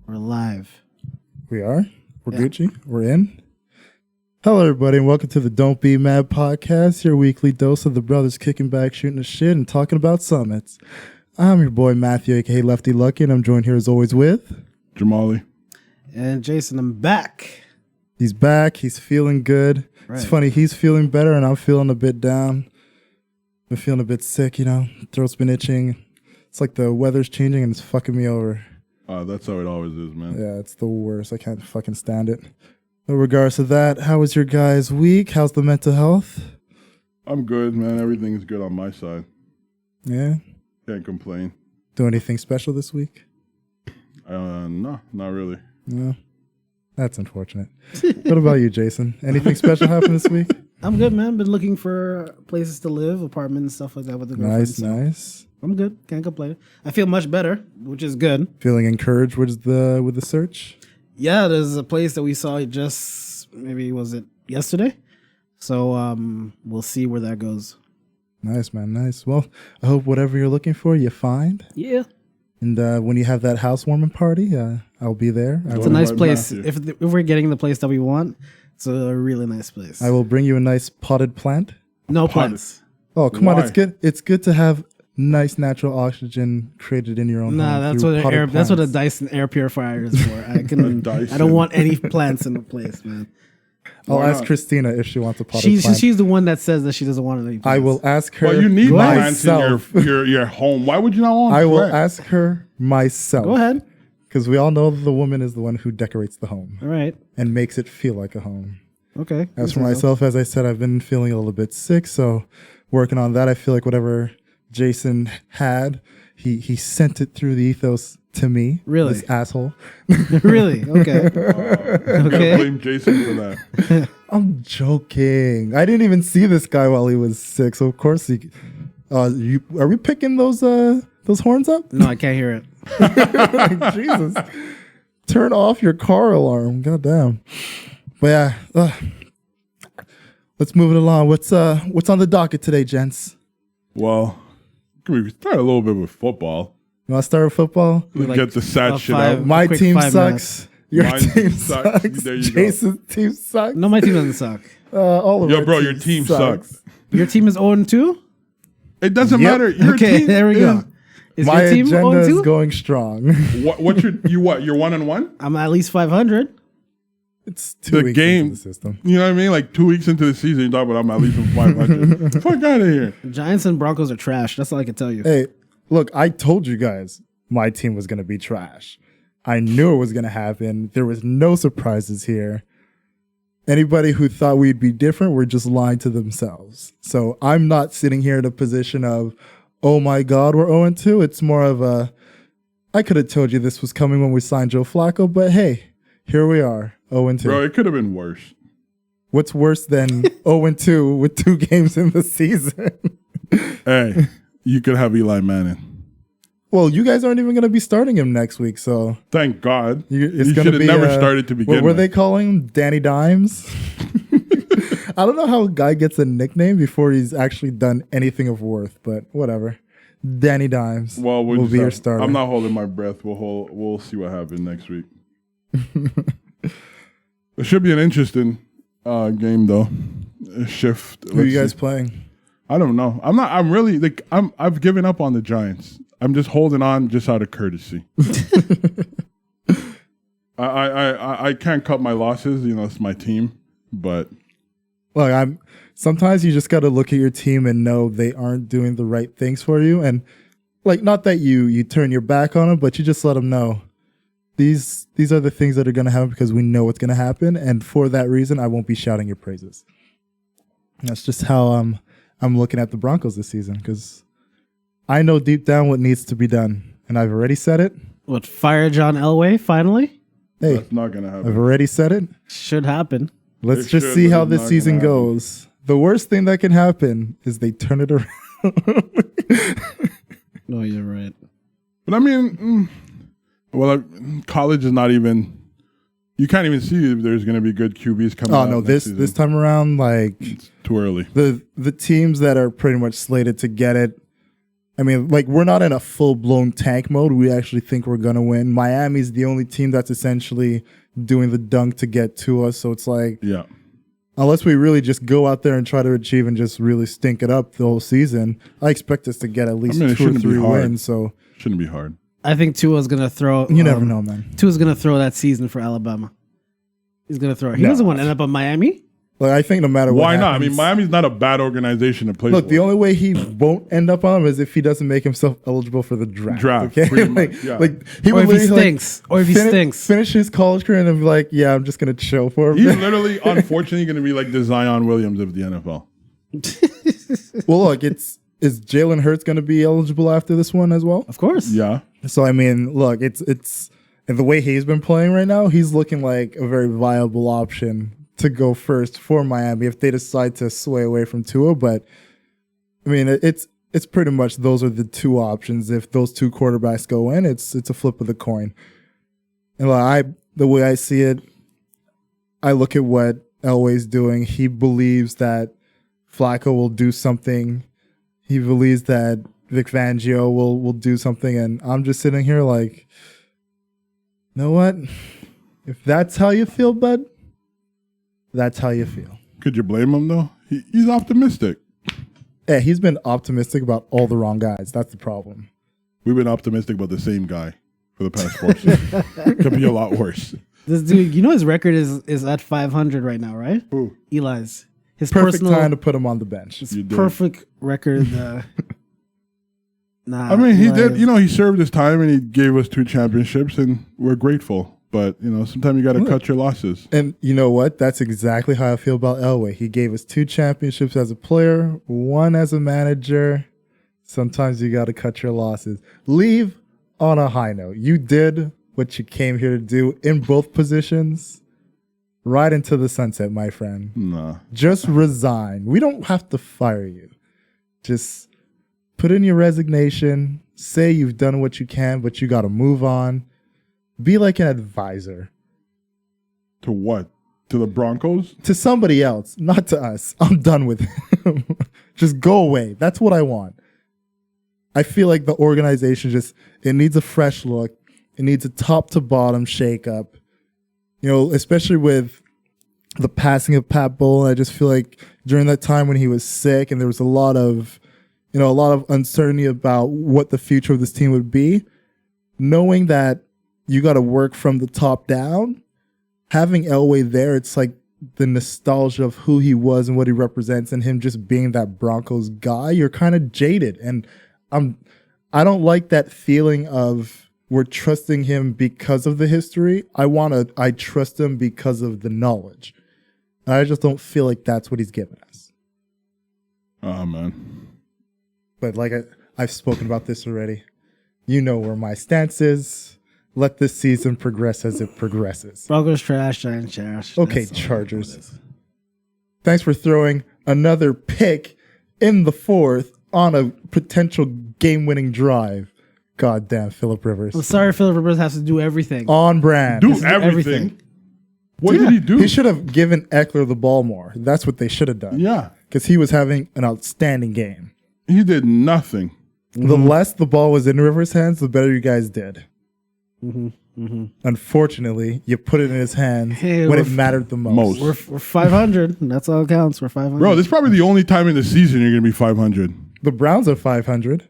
We're live. We are? We're Gucci? We're in? Hello, everybody, and welcome to the Don't Be Mad podcast, your weekly dose of the brothers kicking back, shooting the shit, and talking about summits. I'm your boy, Matthew, a.k.a. Lefty Lucky, and I'm joined here as always with... Jamali. And Jason, I'm back. He's back. He's feeling good. Right. It's funny. He's feeling better, and I'm feeling a bit down. I'm feeling a bit sick, you know. Throat's been itching. It's like the weather's changing, and it's fucking me over. That's how it always is, man. Yeah, it's the worst. I can't fucking stand it. In regards to that, how was your guys' week? How's the mental health? I'm good, man. Everything's good on my side. Yeah? Can't complain. Do anything special this week? No, not really. No? That's unfortunate. What about you, Jason? Anything special happened this week? I'm good, man. Been looking for places to live, apartments and stuff like that with the girlfriend. Nice. I'm good. Can't complain. I feel much better, which is good. Feeling encouraged with the search? Yeah, there's a place that we saw just maybe was it yesterday? So we'll see where that goes. Nice, man. Nice. Well, I hope whatever you're looking for, you find. Yeah. And when you have that housewarming party, I'll be there. It's a nice place. If we're getting the place that we want, it's a really nice place. I will bring you a nice potted plant. No plants. Oh, come on. It's good. It's good to have nice natural oxygen created in your own home. That's what a Dyson air purifier is for. I don't want any plants in the place, man. I'll ask Christina if she wants a potted plant. She's the one that says that she doesn't want any plants. I will ask her. Well, you need myself. plants in your home. Why would you not want? I will ask her myself. Go ahead. Because we all know the woman is the one who decorates the home. All right. And makes it feel like a home. Okay. As for myself, as I said, I've been feeling a little bit sick, so working on that. I feel like whatever Jason had, he sent it through the ethos to me. Really? This asshole. Really? Okay. Okay. Blame Jason for that. I'm joking. I didn't even see this guy while he was sick, so of course he... are we picking those horns up? No, I can't hear it. Jesus. Turn off your car alarm. Goddamn. But yeah, let's move it along. What's on the docket today, gents? Well, can we start a little bit with football? You want to start with football? Get the sad shit out. My team sucks. Your team sucks. sucks. There you Jason's team sucks. No, my team doesn't suck. All of your team sucks. Your team is 0-2? It doesn't matter. Your okay, team there we go. Is my your team agenda 0-2? is going strong. What's your You're 1-1? I'm at least 500. It's 2 weeks into the system. You know what I mean? Like 2 weeks into the season, you talk about I'm at least 500. Fuck out of here. Giants and Broncos are trash. That's all I can tell you. Hey, look, I told you guys my team was going to be trash. I knew it was going to happen. There was no surprises here. Anybody who thought we'd be different were just lying to themselves. So I'm not sitting here in a position of, oh my God, we're 0-2. It's more of a, I could have told you this was coming when we signed Joe Flacco, but hey, here we are, 0-2. Bro, it could have been worse. What's worse than 0-2 with 2 games in the season? Hey, you could have Eli Manning. Well, you guys aren't even going to be starting him next week, so... Thank God. You should have never started to begin with. What were they calling him? Danny Dimes? I don't know how a guy gets a nickname before he's actually done anything of worth, but whatever. Danny Dimes will be your starter. I'm not holding my breath. We'll see what happens next week. It should be an interesting game, though. Shift. Who are you guys playing? I don't know. I've given up on the Giants. I'm just holding on just out of courtesy. I can't cut my losses. You know, it's my team. But look, sometimes you just got to look at your team and know they aren't doing the right things for you. And like, not that you turn your back on them, but you just let them know these are the things that are going to happen because we know what's going to happen. And for that reason, I won't be shouting your praises. That's just how I'm looking at the Broncos this season because I know deep down what needs to be done, and I've already said it. What, fire John Elway finally? Hey, that's not going to happen. I've already said it. Should happen. Let's just see how this season goes. The worst thing that can happen is they turn it around. No, you're right. But I mean, college is not even... You can't even see if there's going to be good QBs coming out. Oh, no, this time around, like... It's too early. The teams that are pretty much slated to get it I mean, like, we're not in a full-blown tank mode. We actually think we're going to win. Miami's the only team that's essentially doing the dunk to get to us. So it's like, Yeah. unless we really just go out there and try to achieve and just really stink it up the whole season, I expect us to get at least it 2 or shouldn't be 3 hard. wins. So Shouldn't be hard. I think Tua's gonna throw. you never know, man. Tua's gonna throw that season for Alabama. He's gonna throw it. He No. doesn't want to end up on Miami. Like, I think no matter what Why not? I happens- mean, Miami's not a bad organization to play Look, for. the only way he won't end up on him is if he doesn't make himself eligible for the draft. Draft, Okay? pretty like, much, yeah. like he Or would if he literally, stinks. Or if he stinks. Finish his college career and be like, yeah, I'm just gonna chill for a He's bit. literally, unfortunately, going to be like the Zion Williams of the NFL. Well, look, is Jalen Hurts gonna be eligible after this one as well? Of course. Yeah. So I mean, look, it's and the way he's been playing right now, he's looking like a very viable option to go first for Miami if they decide to sway away from Tua. But I mean, it's pretty much those are the 2 options. If those 2 quarterbacks go in, it's a flip of the coin. And like, the way I see it, I look at what Elway's doing. He believes that Flacco will do something. He believes that Vic Fangio will do something, and I'm just sitting here like, you know what? If that's how you feel, bud, that's how you feel. Could you blame him, though? He's optimistic. Yeah, he's been optimistic about all the wrong guys. That's the problem. We've been optimistic about the same guy for the past 4 seasons. Could be a lot worse. This dude, you know his record is at 500 right now, right? Who? Eli's. His Perfect personal time to put him on the bench. his You did. perfect record. Nah. I mean, he Eli did. is- You know, he served his time and he gave us 2 championships, and we're grateful. But you know, sometimes you got to cut your losses. And you know what? That's exactly how I feel about Elway. He gave us 2 championships as a player, 1 as a manager. Sometimes you got to cut your losses. Leave on a high note. You did what you came here to do in both positions. Right into the sunset, my friend. Nah. Just resign. We don't have to fire you. Just put in your resignation. Say you've done what you can, but you got to move on. Be like an advisor To what? To the Broncos? to somebody else, not to us. I'm done with him. Just go away. That's what I want. I feel like the organization it needs a fresh look. It needs a top to bottom shakeup. You know, especially with the passing of Pat Bowlen, I just feel like during that time when he was sick and there was a lot of uncertainty about what the future of this team would be, knowing that you got to work from the top down, having Elway there, it's like the nostalgia of who he was and what he represents and him just being that Broncos guy. You're kind of jaded. And I don't like that feeling of we're trusting him because of the history. I trust him because of the knowledge. And I just don't feel like that's what he's given us. Oh man. But like I've spoken about this already. You know where my stance is. Let this season progress as it progresses. Broncos trash, Giants trash. Okay, That's all Chargers. it is. Thanks for throwing another pick in the 4th on a potential game-winning drive. Goddamn, Phillip Rivers. I'm sorry, Philip Rivers has to do everything. On brand. Do is everything. everything. What did he do? He should have given Eckler the ball more. That's what they should have done. Yeah. Because he was having an outstanding game. He did nothing. The less the ball was in Rivers' hands, the better you guys did. Unfortunately, you put it in his hands Hey, when we're it mattered the most. We're 500. That's all that counts. We're 500. Bro, this is probably the only time in the season you're going to be 500. The Browns are 500.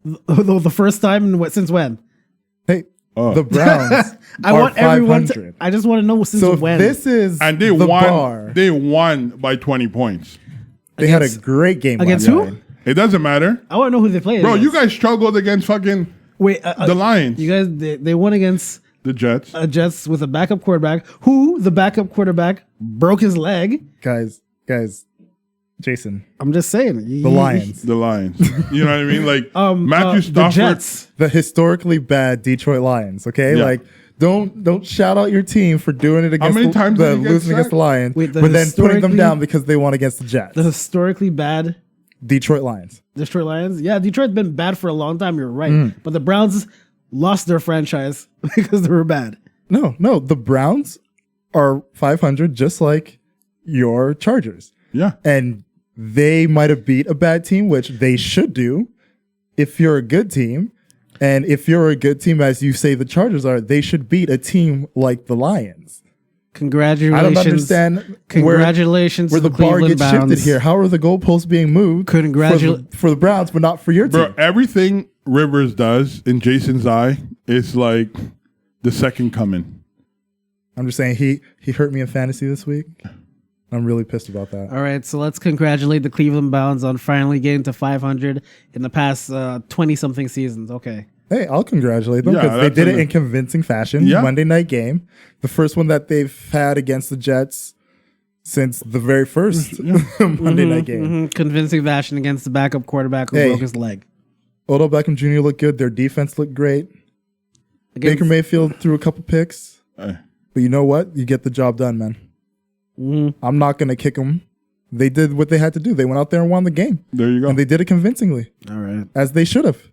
the first time since when? Hey, Oh. the Browns I are want everyone 500. to. I just want to know since So if when. this is And they the won. bar, They won by 20 points. they had a Against- great game against last who? night. It doesn't matter. I want to know who they played. Bro, you against. guys struggled against fucking Wait. the Lions. You guys, they won against The Jets. Jets with a backup quarterback. Who the backup quarterback broke his leg. Guys, Jason, I'm just saying. the Lions, The Lions. You know what I mean? Like Matthew The Stafford. Jets. the historically bad Detroit Lions. Okay, Yeah. like don't shout out your team for doing it against many times did he get losing against the sacked? Lions, Wait, the but then putting them historically- down because they won against the Jets. The historically bad Detroit Lions. Detroit Lions. Yeah, Detroit's been bad for a long time. You're right. But the Browns lost their franchise because they were bad. No, the Browns are 500, just like your Chargers. Yeah. And they might have beat a bad team, which they should do, if you're a good team, and if you're a good team, as you say the Chargers are, they should beat a team like the Lions. Congratulations. I don't understand Congratulations where to the bar Cleveland gets Browns. shifted here. How are the goalposts being moved for the Browns, but not for your Bro, team? everything Rivers does in Jason's eye is like the second coming. I'm just saying he hurt me in fantasy this week. I'm really pissed about that. All right, so let's congratulate the Cleveland Browns on finally getting to 500 in the past 20-something seasons. Okay. Hey, I'll congratulate them because they did it in convincing fashion. Yeah. Monday night game, the first one that they've had against the Jets since the very first Monday night game. Convincing fashion against the backup quarterback who broke his leg. Odell Beckham Jr. looked good. Their defense looked great. Baker Mayfield threw a couple picks. But you know what? You get the job done, man. I'm not going to kick them. They did what they had to do. They went out there and won the game. There you go. And they did it convincingly. All right. As they should have.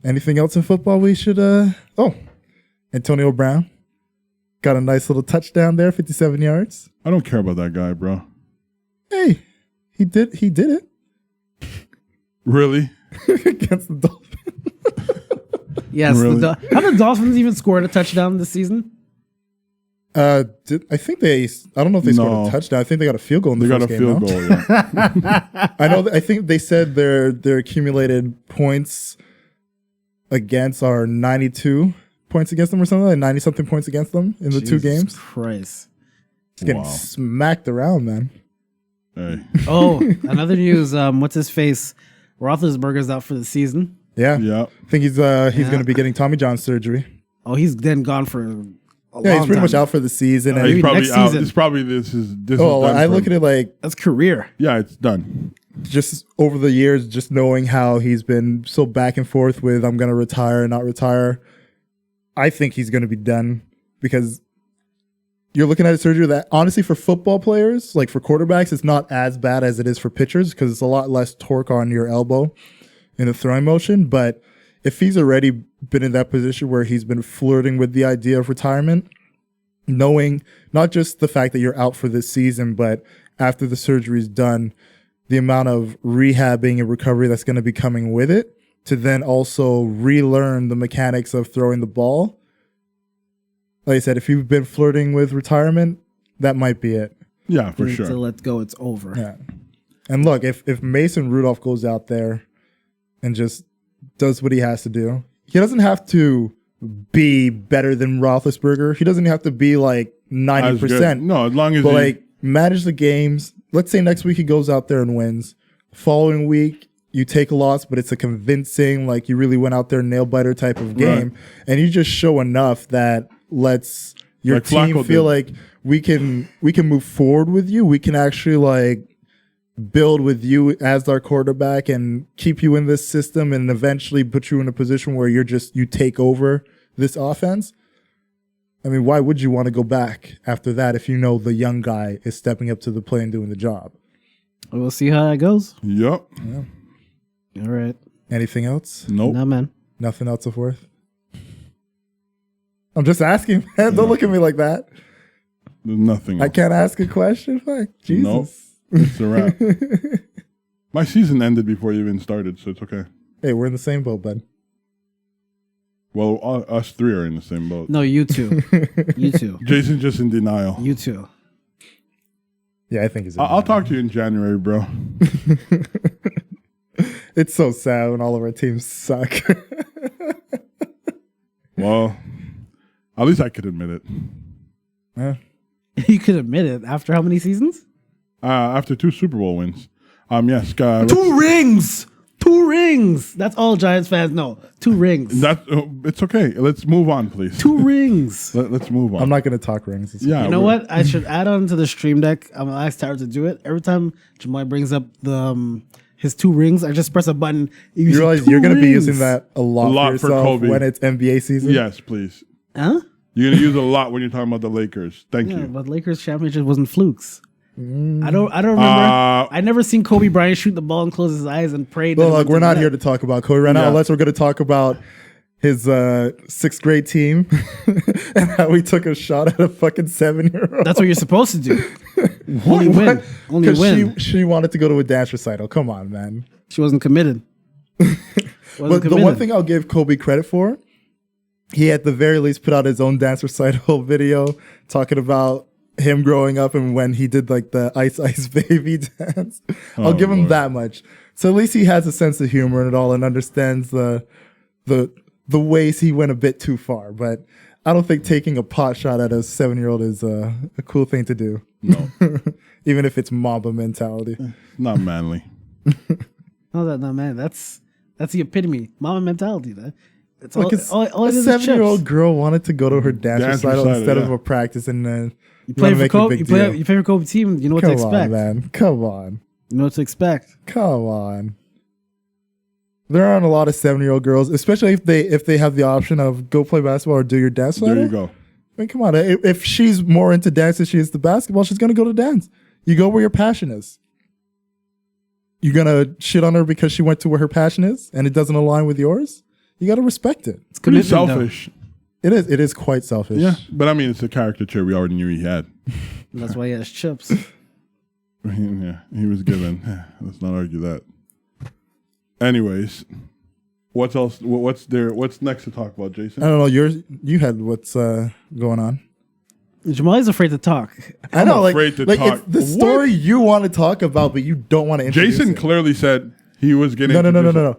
Anything else in football we should... Antonio Brown got a nice little touchdown there, 57 yards. I don't care about that guy, bro. Hey, he did it. Really? Against the Dolphins. Yes. Really? How the Dolphins even scored a touchdown this season? I think I don't know if they scored a touchdown. I think they got a field goal in the first game. They got a field goal, yeah. I think they said their accumulated points against are 92 points against them or something, like 90-something points against them in the two games. Christ. It's getting smacked around, man. Hey. Oh, another news. What's his face? Roethlisberger's out for the season. Yeah. I think he's going to be getting Tommy John surgery. Oh, he's then gone for a long he's pretty time. much out for the season. And He's probably next out. season. It's probably this is I look at it like that's career. yeah, it's done. just over the years, just knowing how he's been so back and forth with I'm going to retire, not retire. I think he's going to be done because you're looking at a surgery that honestly for football players, like for quarterbacks, it's not as bad as it is for pitchers because it's a lot less torque on your elbow in the throwing motion. But if he's already been in that position where he's been flirting with the idea of retirement, knowing not just the fact that you're out for this season, but after the surgery is done, the amount of rehabbing and recovery that's going to be coming with it, to then also relearn the mechanics of throwing the ball. Like I said, if you've been flirting with retirement, that might be it. Yeah, for You need sure. to let go. It's over. Yeah. And look, if Mason Rudolph goes out there and just does what he has to do, he doesn't have to be better than Roethlisberger. He doesn't have to be like 90%. No, as long as But like manage the games. Let's say next week he goes out there and wins. Following week, you take a loss, but it's a convincing, like you really went out there nail biter type of game. Right. And you just show enough that lets your Like team Flacco feel did. like we can move forward with you. We can actually like build with you as our quarterback and keep you in this system and eventually put you in a position where you take over this offense. I mean, why would you want to go back after that if you know the young guy is stepping up to the plate and doing the job? We'll see how that goes. Yep. All right. Anything else? Nope. No, man. Nothing else of worth? I'm just asking, man. Don't look at me like that. There's nothing. I can't ask a question. Fuck. Jesus. Nope. It's a wrap. My season ended before you even started, so it's okay. Hey, we're in the same boat, bud. Well, us three are in the same boat. No, you two. You two. Jason's just in denial. You two. Yeah, I think he's. I'll talk to you in January, bro. It's so sad when all of our teams suck. Well, at least I could admit it. Yeah. You could admit it after how many seasons? After 2 Super Bowl wins. Yes, guys. 2 rings. 2 rings. That's all Giants fans know. 2 rings. It's okay. Let's move on, please. 2 rings. Let's move on. I'm not going to talk rings. Yeah, You know what? I should add on to the stream deck. I'm gonna ask Tyler to do it. Every time Jamal brings up the his 2 rings, I just press a button. You realize you're going to be using that a lot for for yourself Kobe. when it's NBA season? Yes, please. Huh? You're going to use it a lot when you're talking about the Lakers. Thank Yeah, you. but Lakers championship wasn't flukes. I don't remember. I never seen Kobe Bryant shoot the ball and close his eyes and pray. Well, look, we're not here to talk about Kobe right now, unless we're going to talk about his 6th grade team and how we took a shot at a fucking 7-year-old. That's what you're supposed to do. Only win. Only win. She wanted to go to a dance recital. Come on, man. She wasn't committed. But the one thing I'll give Kobe credit for, he at the very least put out his own dance recital video talking about him growing up and when he did like the Ice Ice Baby dance. I'll give him that much. So at least he has a sense of humor in it all and understands the ways he went a bit too far. But I don't think taking a pot shot at a 7-year-old is a cool thing to do. No. Even if it's Mamba mentality. Not manly. No, man. That's the epitome. Mama mentality. It's Like all a it is 7-year-old girl wanted to go to her dance recital instead of yeah. a practice, and You play for Kobe. You play for Kobe team. You know what to expect. Come on, man. Come on. You know what to expect. Come on. There aren't a lot of 7-year-old girls, especially if they have the option of go play basketball or do your dance recital. There you go. I mean, come on. If she's more into dance than she is to basketball, she's gonna go to dance. You go where your passion is. You gonna shit on her because she went to where her passion is and it doesn't align with yours? You gotta respect it. It's pretty selfish. It is quite selfish. Yeah, but I mean, it's a caricature we already knew he had. That's why he has chips. Yeah, he was given. Let's not argue that. Anyways, what else? What's there? What's next to talk about, Jason? I don't know. You had what's going on. Jamal is afraid to talk. I know, afraid to talk. It's the story you want to talk about, but you don't want to introduce Jason it. clearly said he was getting. No.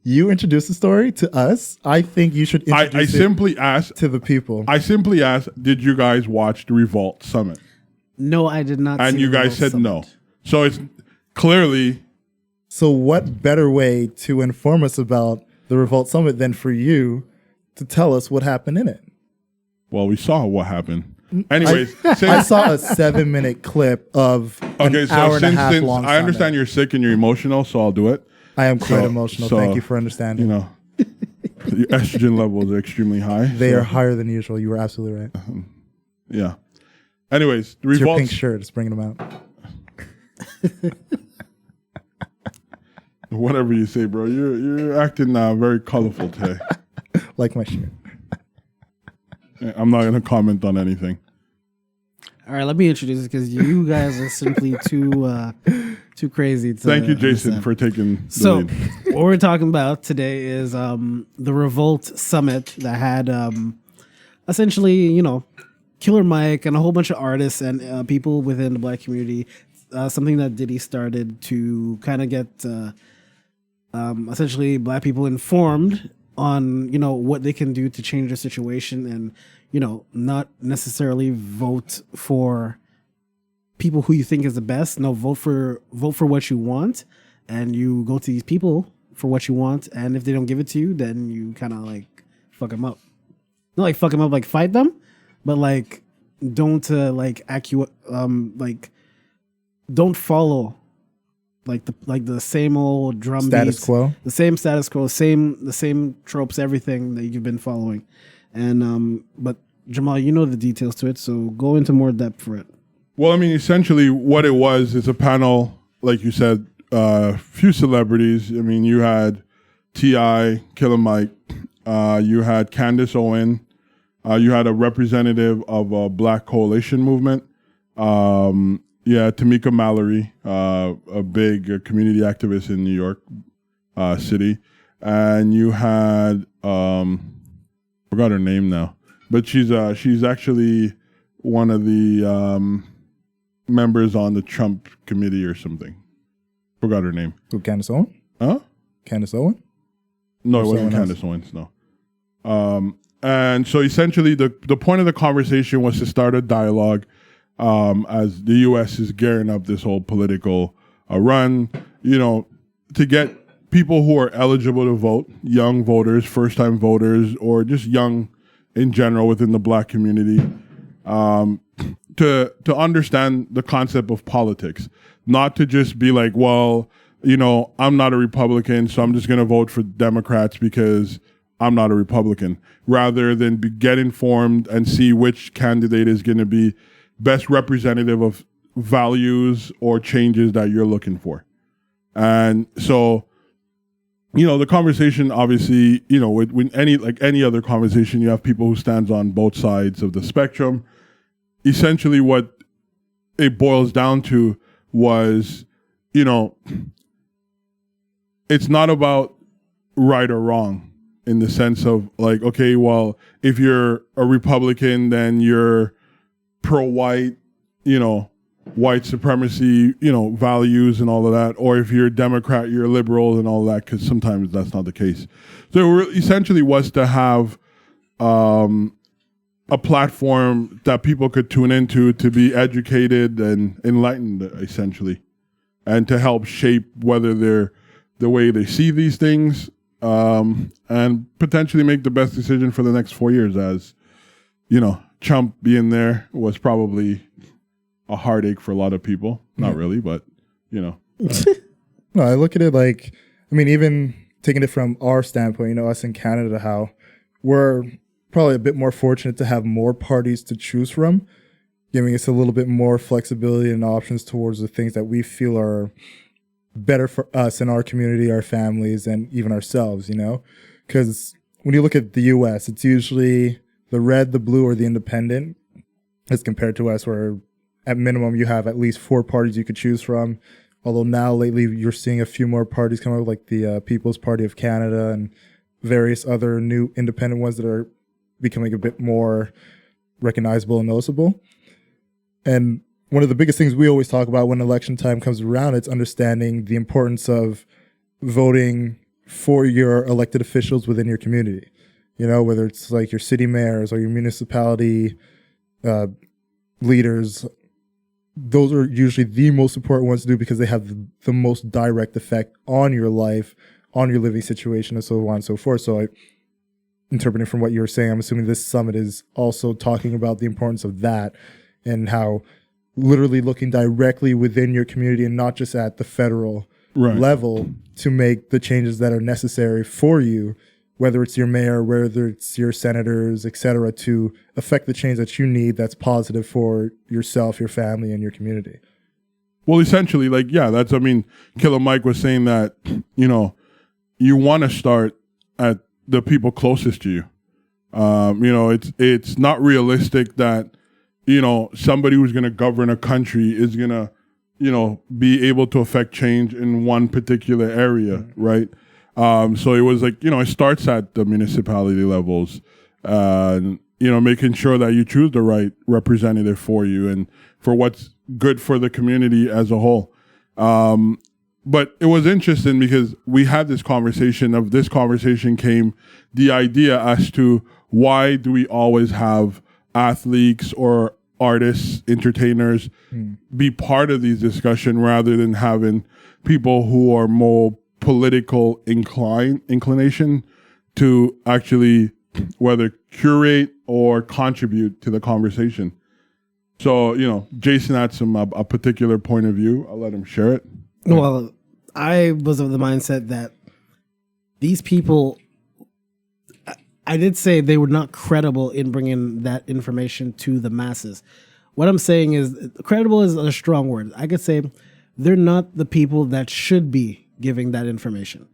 You introduced the story to us. I think you should introduce I simply asked to the people. I simply asked, did you guys watch the Revolt Summit? No, I did not. And see you the guys Revolt said no. Summit. So it's clearly. So what better way to inform us about the Revolt Summit than for you to tell us what happened in it? Well, we saw what happened. Anyways, I saw a 7-minute clip of an hour and a half long. I understand you're sick and you're emotional, so I'll do it. I am quite emotional. Thank you for understanding. You know, your estrogen levels are extremely high. They are higher than usual. You were absolutely right. Yeah. Anyways, the It's your Revolt. pink shirt. It's bringing them out. Whatever you say, bro. You're acting very colorful today. Like my shirt. I'm not going to comment on anything. All right, let me introduce it because you guys are simply too crazy. To Thank you, Jason, understand. for taking the So, lead. what we're talking about today is the Revolt Summit that had essentially, Killer Mike and a whole bunch of artists and people within the Black community. Something that Diddy started to kind of get essentially Black people informed on what they can do to change the situation and not necessarily vote for people who you think is the best. No, vote for what you want, and you go to these people for what you want, and if they don't give it to you, then you kind of like fuck them up. Not like fuck them up, like fight them, but like don't don't follow the same old drum Status beats, quo. the same status quo, the same tropes, everything that you've been following. And but Jamal, you know the details to it, so go into more depth for it. Well, I mean, essentially what it was is a panel, like you said, few celebrities. I mean, you had T.I., Killer Mike, you had Candace Owen, you had a representative of a Black Coalition movement, Tamika Mallory, a big community activist in New York City, and you had forgot her name now, but she's actually one of the members on the Trump committee or something. Forgot her name. Who, Candace Owen? Huh? Candace Owen? No, Or it wasn't someone Candace Owens. No. And so essentially, the point of the conversation was to start a dialogue as the U.S. is gearing up this whole political run, to get people who are eligible to vote, young voters, first-time voters, or just young in general within the Black community, to understand the concept of politics, not to just be like, well, I'm not a Republican, so I'm just going to vote for Democrats because I'm not a Republican, rather than get informed and see which candidate is going to be best representative of values or changes that you're looking for. And so, the conversation, obviously, with any other conversation, you have people who stands on both sides of the spectrum. Essentially what it boils down to was, it's not about right or wrong in the sense of like, okay, well, if you're a Republican, then you're pro-white, white supremacy, values and all of that. Or if you're a Democrat, you're a liberal and all of that, because sometimes that's not the case. So it essentially was to have a platform that people could tune into to be educated and enlightened, essentially, and to help shape whether they're the way they see these things, and potentially make the best decision for the next 4 years. As Trump being there was probably a heartache for a lot of people. Not really, but No, I look at it like, even taking it from our standpoint, us in Canada, how we're probably a bit more fortunate to have more parties to choose from, giving us a little bit more flexibility and options towards the things that we feel are better for us and our community, our families, and even ourselves, Because when you look at the U.S., it's usually the red, the blue, or the independent, as compared to us, where at minimum you have at least 4 parties you could choose from. Although now lately you're seeing a few more parties come out, like the People's Party of Canada and various other new independent ones that are becoming a bit more recognizable and noticeable. And one of the biggest things we always talk about when election time comes around, it's understanding the importance of voting for your elected officials within your community. Whether it's like your city mayors or your municipality leaders, those are usually the most important ones to do because they have the most direct effect on your life, on your living situation, and so on and so forth. So interpreting from what you were saying, I'm assuming this summit is also talking about the importance of that and how literally looking directly within your community and not just at the federal level to make the changes that are necessary for you, whether it's your mayor, whether it's your senators, et cetera, to affect the change that you need that's positive for yourself, your family, and your community. Well, essentially, Killer Mike was saying that, you want to start at the people closest to you. It's not realistic that, somebody who's going to govern a country is going to, be able to affect change in one particular area, right? So it was like, it starts at the municipality levels, making sure that you choose the right representative for you and for what's good for the community as a whole. But it was interesting because we had this conversation. Of this conversation came the idea as to why do we always have athletes or artists, entertainers be part of these discussions rather than having people who are more political inclination to actually whether curate or contribute to the conversation. So, Jason had a particular point of view. I'll let him share it. Well, I was of the mindset that these people, I did say they were not credible in bringing that information to the masses. What I'm saying is, credible is a strong word. I could say they're not the people that should be giving that information.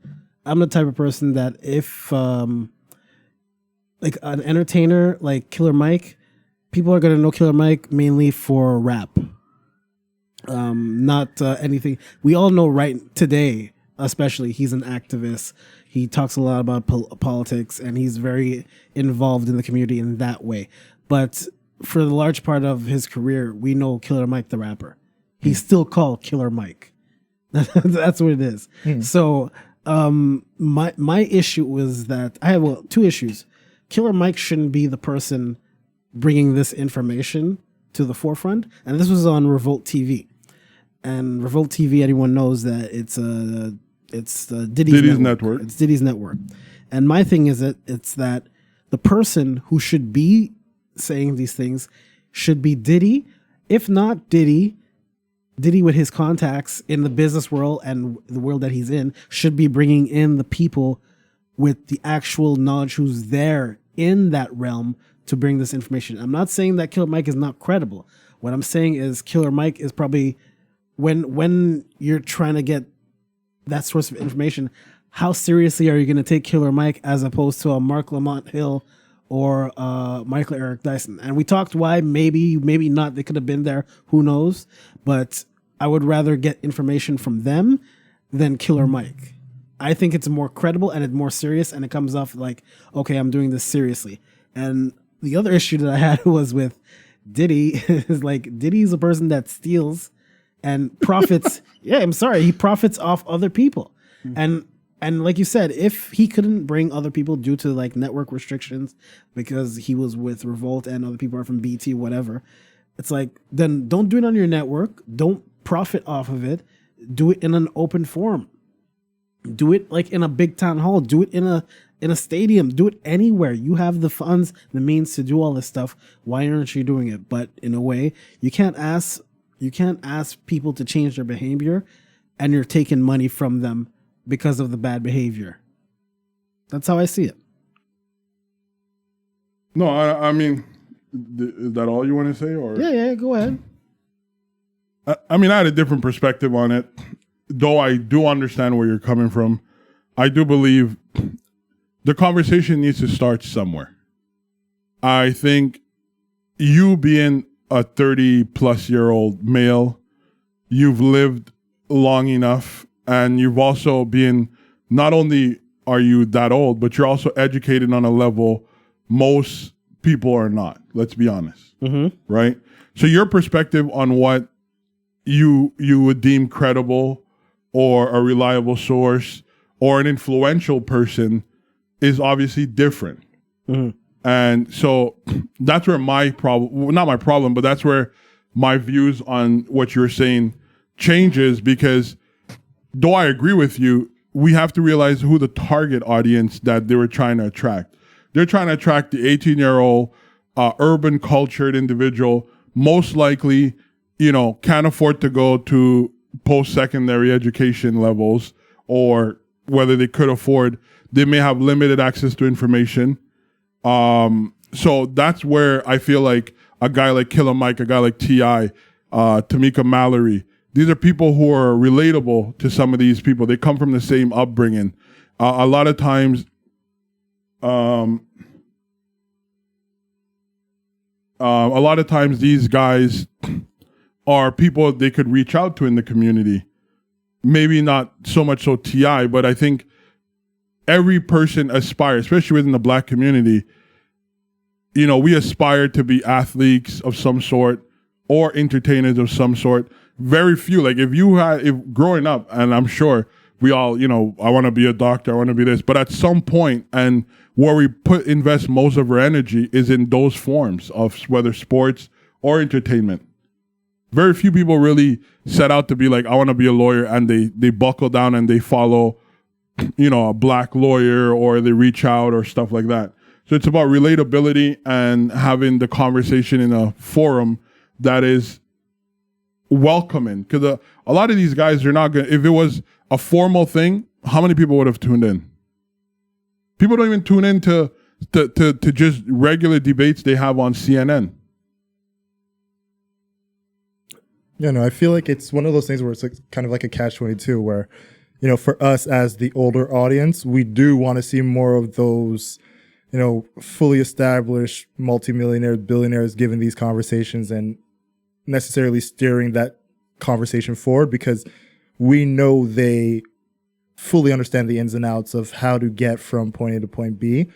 I'm the type of person that if, like an entertainer like Killer Mike, people are going to know Killer Mike mainly for rap. Not anything. We all know right today, especially, he's an activist. He talks a lot about politics, and he's very involved in the community in that way. But for the large part of his career, we know Killer Mike the rapper. He's still called Killer Mike. That's what it is. So my issue was that I have two issues. Killer Mike shouldn't be the person bringing this information to the forefront, and this was on Revolt TV. And Revolt TV, anyone knows that it's Diddy's network. It's Diddy's network. And my thing is that it's that the person who should be saying these things should be Diddy. If not Diddy with his contacts in the business world and the world that he's in, should be bringing in the people with the actual knowledge who's there in that realm to bring this information. I'm not saying that Killer Mike is not credible. What I'm saying is Killer Mike is probably, when you're trying to get that source of information, how seriously are you going to take Killer Mike as opposed to a Mark Lamont Hill or Michael Eric Dyson? And we talked why maybe not. They could have been there. Who knows? But I would rather get information from them than Killer Mike. I think it's more credible and it's more serious, and it comes off like, okay, I'm doing this seriously. And the other issue that I had was with Diddy is like, Diddy's a person that steals and profits. Yeah, I'm sorry, he profits off other people. And like you said, if he couldn't bring other people due to like network restrictions because he was with Revolt and other people are from BT, whatever, it's like, then don't do it on your network. Don't profit off of it. Do it in an open forum. Do it like in a big town hall. Do it in a stadium. Do it anywhere. You have the funds, the means to do all this stuff. Why aren't you doing it? But in a way, you can't ask people to change their behavior, and you're taking money from them because of the bad behavior. That's how I see it. No, I mean, is that all you want to say? Or Yeah, go ahead. I mean, I had a different perspective on it, though I do understand where you're coming from. I do believe the conversation needs to start somewhere. I think you being a 30-plus-year-old male, you've lived long enough, and you've also been, not only are you that old, but you're also educated on a level most people are not. Let's be honest, right? So your perspective on what you would deem credible or a reliable source or an influential person is obviously different. And so that's where my problem, well, not my problem, but that's where my views on what you're saying changes, because though I agree with you, we have to realize who the target audience that they were trying to attract. They're trying to attract the 18-year-old urban cultured individual, most likely, can't afford to go to post-secondary education levels, or whether they could afford, they may have limited access to information. So that's where I feel like a guy like Killer Mike, a guy like T.I., Tamika Mallory, these are people who are relatable to some of these people. They come from the same upbringing. A lot of times, these guys are people they could reach out to in the community. Maybe not so much so T.I., but I think every person aspires, especially within the Black community, we aspire to be athletes of some sort or entertainers of some sort. Very few, like if growing up, and I'm sure we all, I want to be a doctor, I want to be this, but at some point, and where we invest most of our energy is in those forms of whether sports or entertainment. Very few people really set out to be like, I want to be a lawyer, and they buckle down and they follow, a Black lawyer, or they reach out or stuff like that. So it's about relatability and having the conversation in a forum that is welcoming, because a lot of these guys are not going to, if it was a formal thing, how many people would have tuned in? People don't even tune in to just regular debates they have on CNN. Yeah, no, I feel like it's one of those things where it's like, kind of like a catch-22 where, for us as the older audience, we do want to see more of those, fully established multimillionaires, billionaires giving these conversations and necessarily steering that conversation forward, because we know they fully understand the ins and outs of how to get from point A to point B.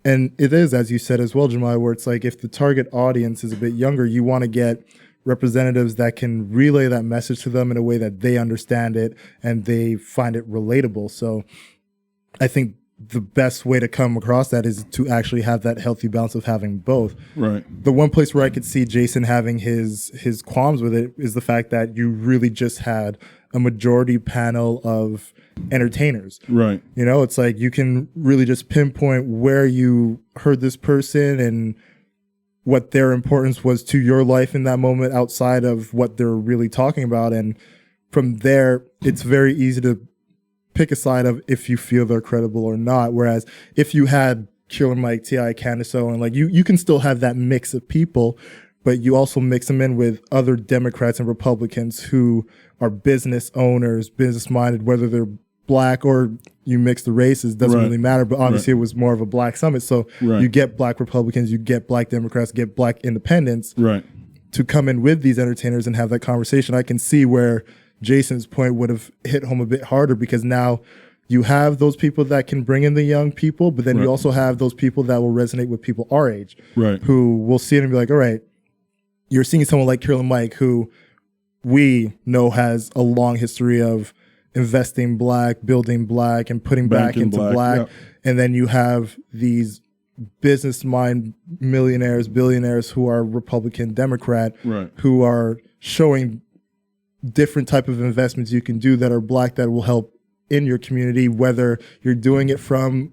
And it is, as you said as well, Jamal, where it's like if the target audience is a bit younger, you want to get representatives that can relay that message to them in a way that they understand it and they find it relatable. So I think the best way to come across that is to actually have that healthy balance of having both. Right. The one place where I could see Jason having his qualms with it is the fact that you really just had a majority panel of entertainers. Right. It's like you can really just pinpoint where you heard this person and what their importance was to your life in that moment outside of what they're really talking about. And from there, it's very easy to pick a side of if you feel they're credible or not. Whereas if you had Killer Mike, T.I., Candace Owen, like you can still have that mix of people, but you also mix them in with other Democrats and Republicans who are business owners, business minded, whether they're Black or you mix the races, doesn't really matter. But obviously it was more of a Black summit. So you get Black Republicans, you get Black Democrats, get Black independents to come in with these entertainers and have that conversation. I can see where Jason's point would have hit home a bit harder, because now you have those people that can bring in the young people, but then Right. you also have those people that will resonate with people our age, Right. who will see it and be like, all right, you're seeing someone like Kirill and Mike, who we know has a long history of investing black, building black, and putting back Banking into black, black. yeah. And then you have these business mind millionaires, billionaires who are Republican, Democrat, Right. who are showing different type of investments you can do that are black that will help in your community, whether you're doing it from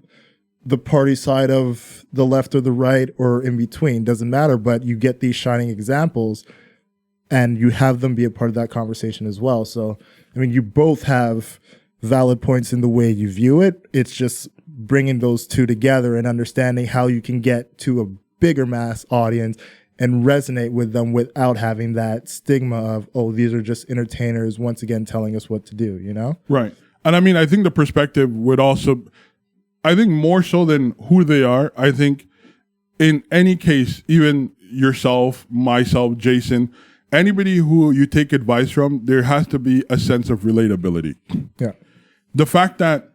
the party side of the left or the right or in between, doesn't matter, but you get these shining examples and you have them be a part of that conversation as well. So, I mean, you both have valid points in the way you view it. It's just bringing those two together and understanding how you can get to a bigger mass audience and resonate with them without having that stigma of, oh, these are just entertainers once again telling us what to do, you know? Right. And I mean, I think the perspective would also, I think more so than who they are, I think in any case, even yourself, myself, Jason, anybody who you take advice from, there has to be a sense of relatability. Yeah. The fact that,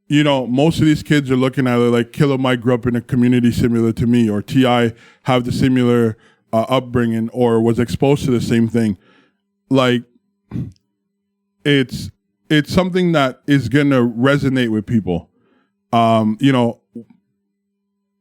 you know, most of these kids are looking at it like Killer Mike grew up in a community similar to me, or T.I. have the similar upbringing or was exposed to the same thing. Like, it's something that is going to resonate with people. You know,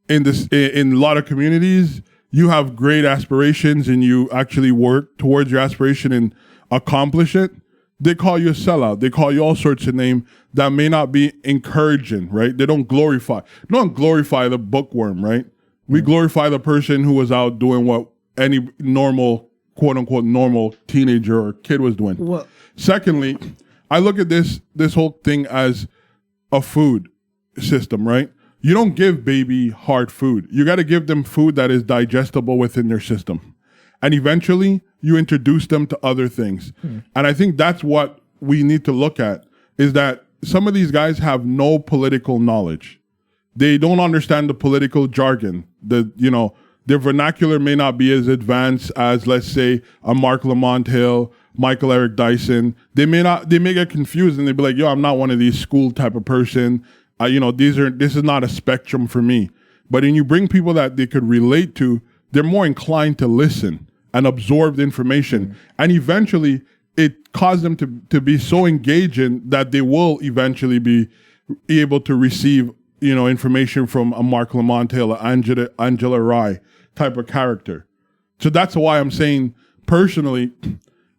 in a lot of communities, you have great aspirations and you actually work towards your aspiration and accomplish it. They call you a sellout. They call you all sorts of names that may not be encouraging, right? They don't glorify the bookworm, right? We glorify the person who was out doing what any normal, quote unquote, normal teenager or kid was doing. Well, Secondly, I look at this whole thing as a food system, right? You don't give baby hard food. You got to give them food that is digestible within their system. And eventually you introduce them to other things. And I think that's what we need to look at, is that some of these guys have no political knowledge. They don't understand the political jargon. Their vernacular may not be as advanced as, let's say, a Mark Lamont Hill, Michael Eric Dyson. They may get confused and they'd be like, yo, I'm not one of these school type of person. This is not a spectrum for me. But when you bring people that they could relate to, they're more inclined to listen and absorb the information. And eventually it caused them to be so engaging that they will eventually be able to receive, information from a Mark Lamont Hill, Angela Rye type of character. So that's why I'm saying, personally,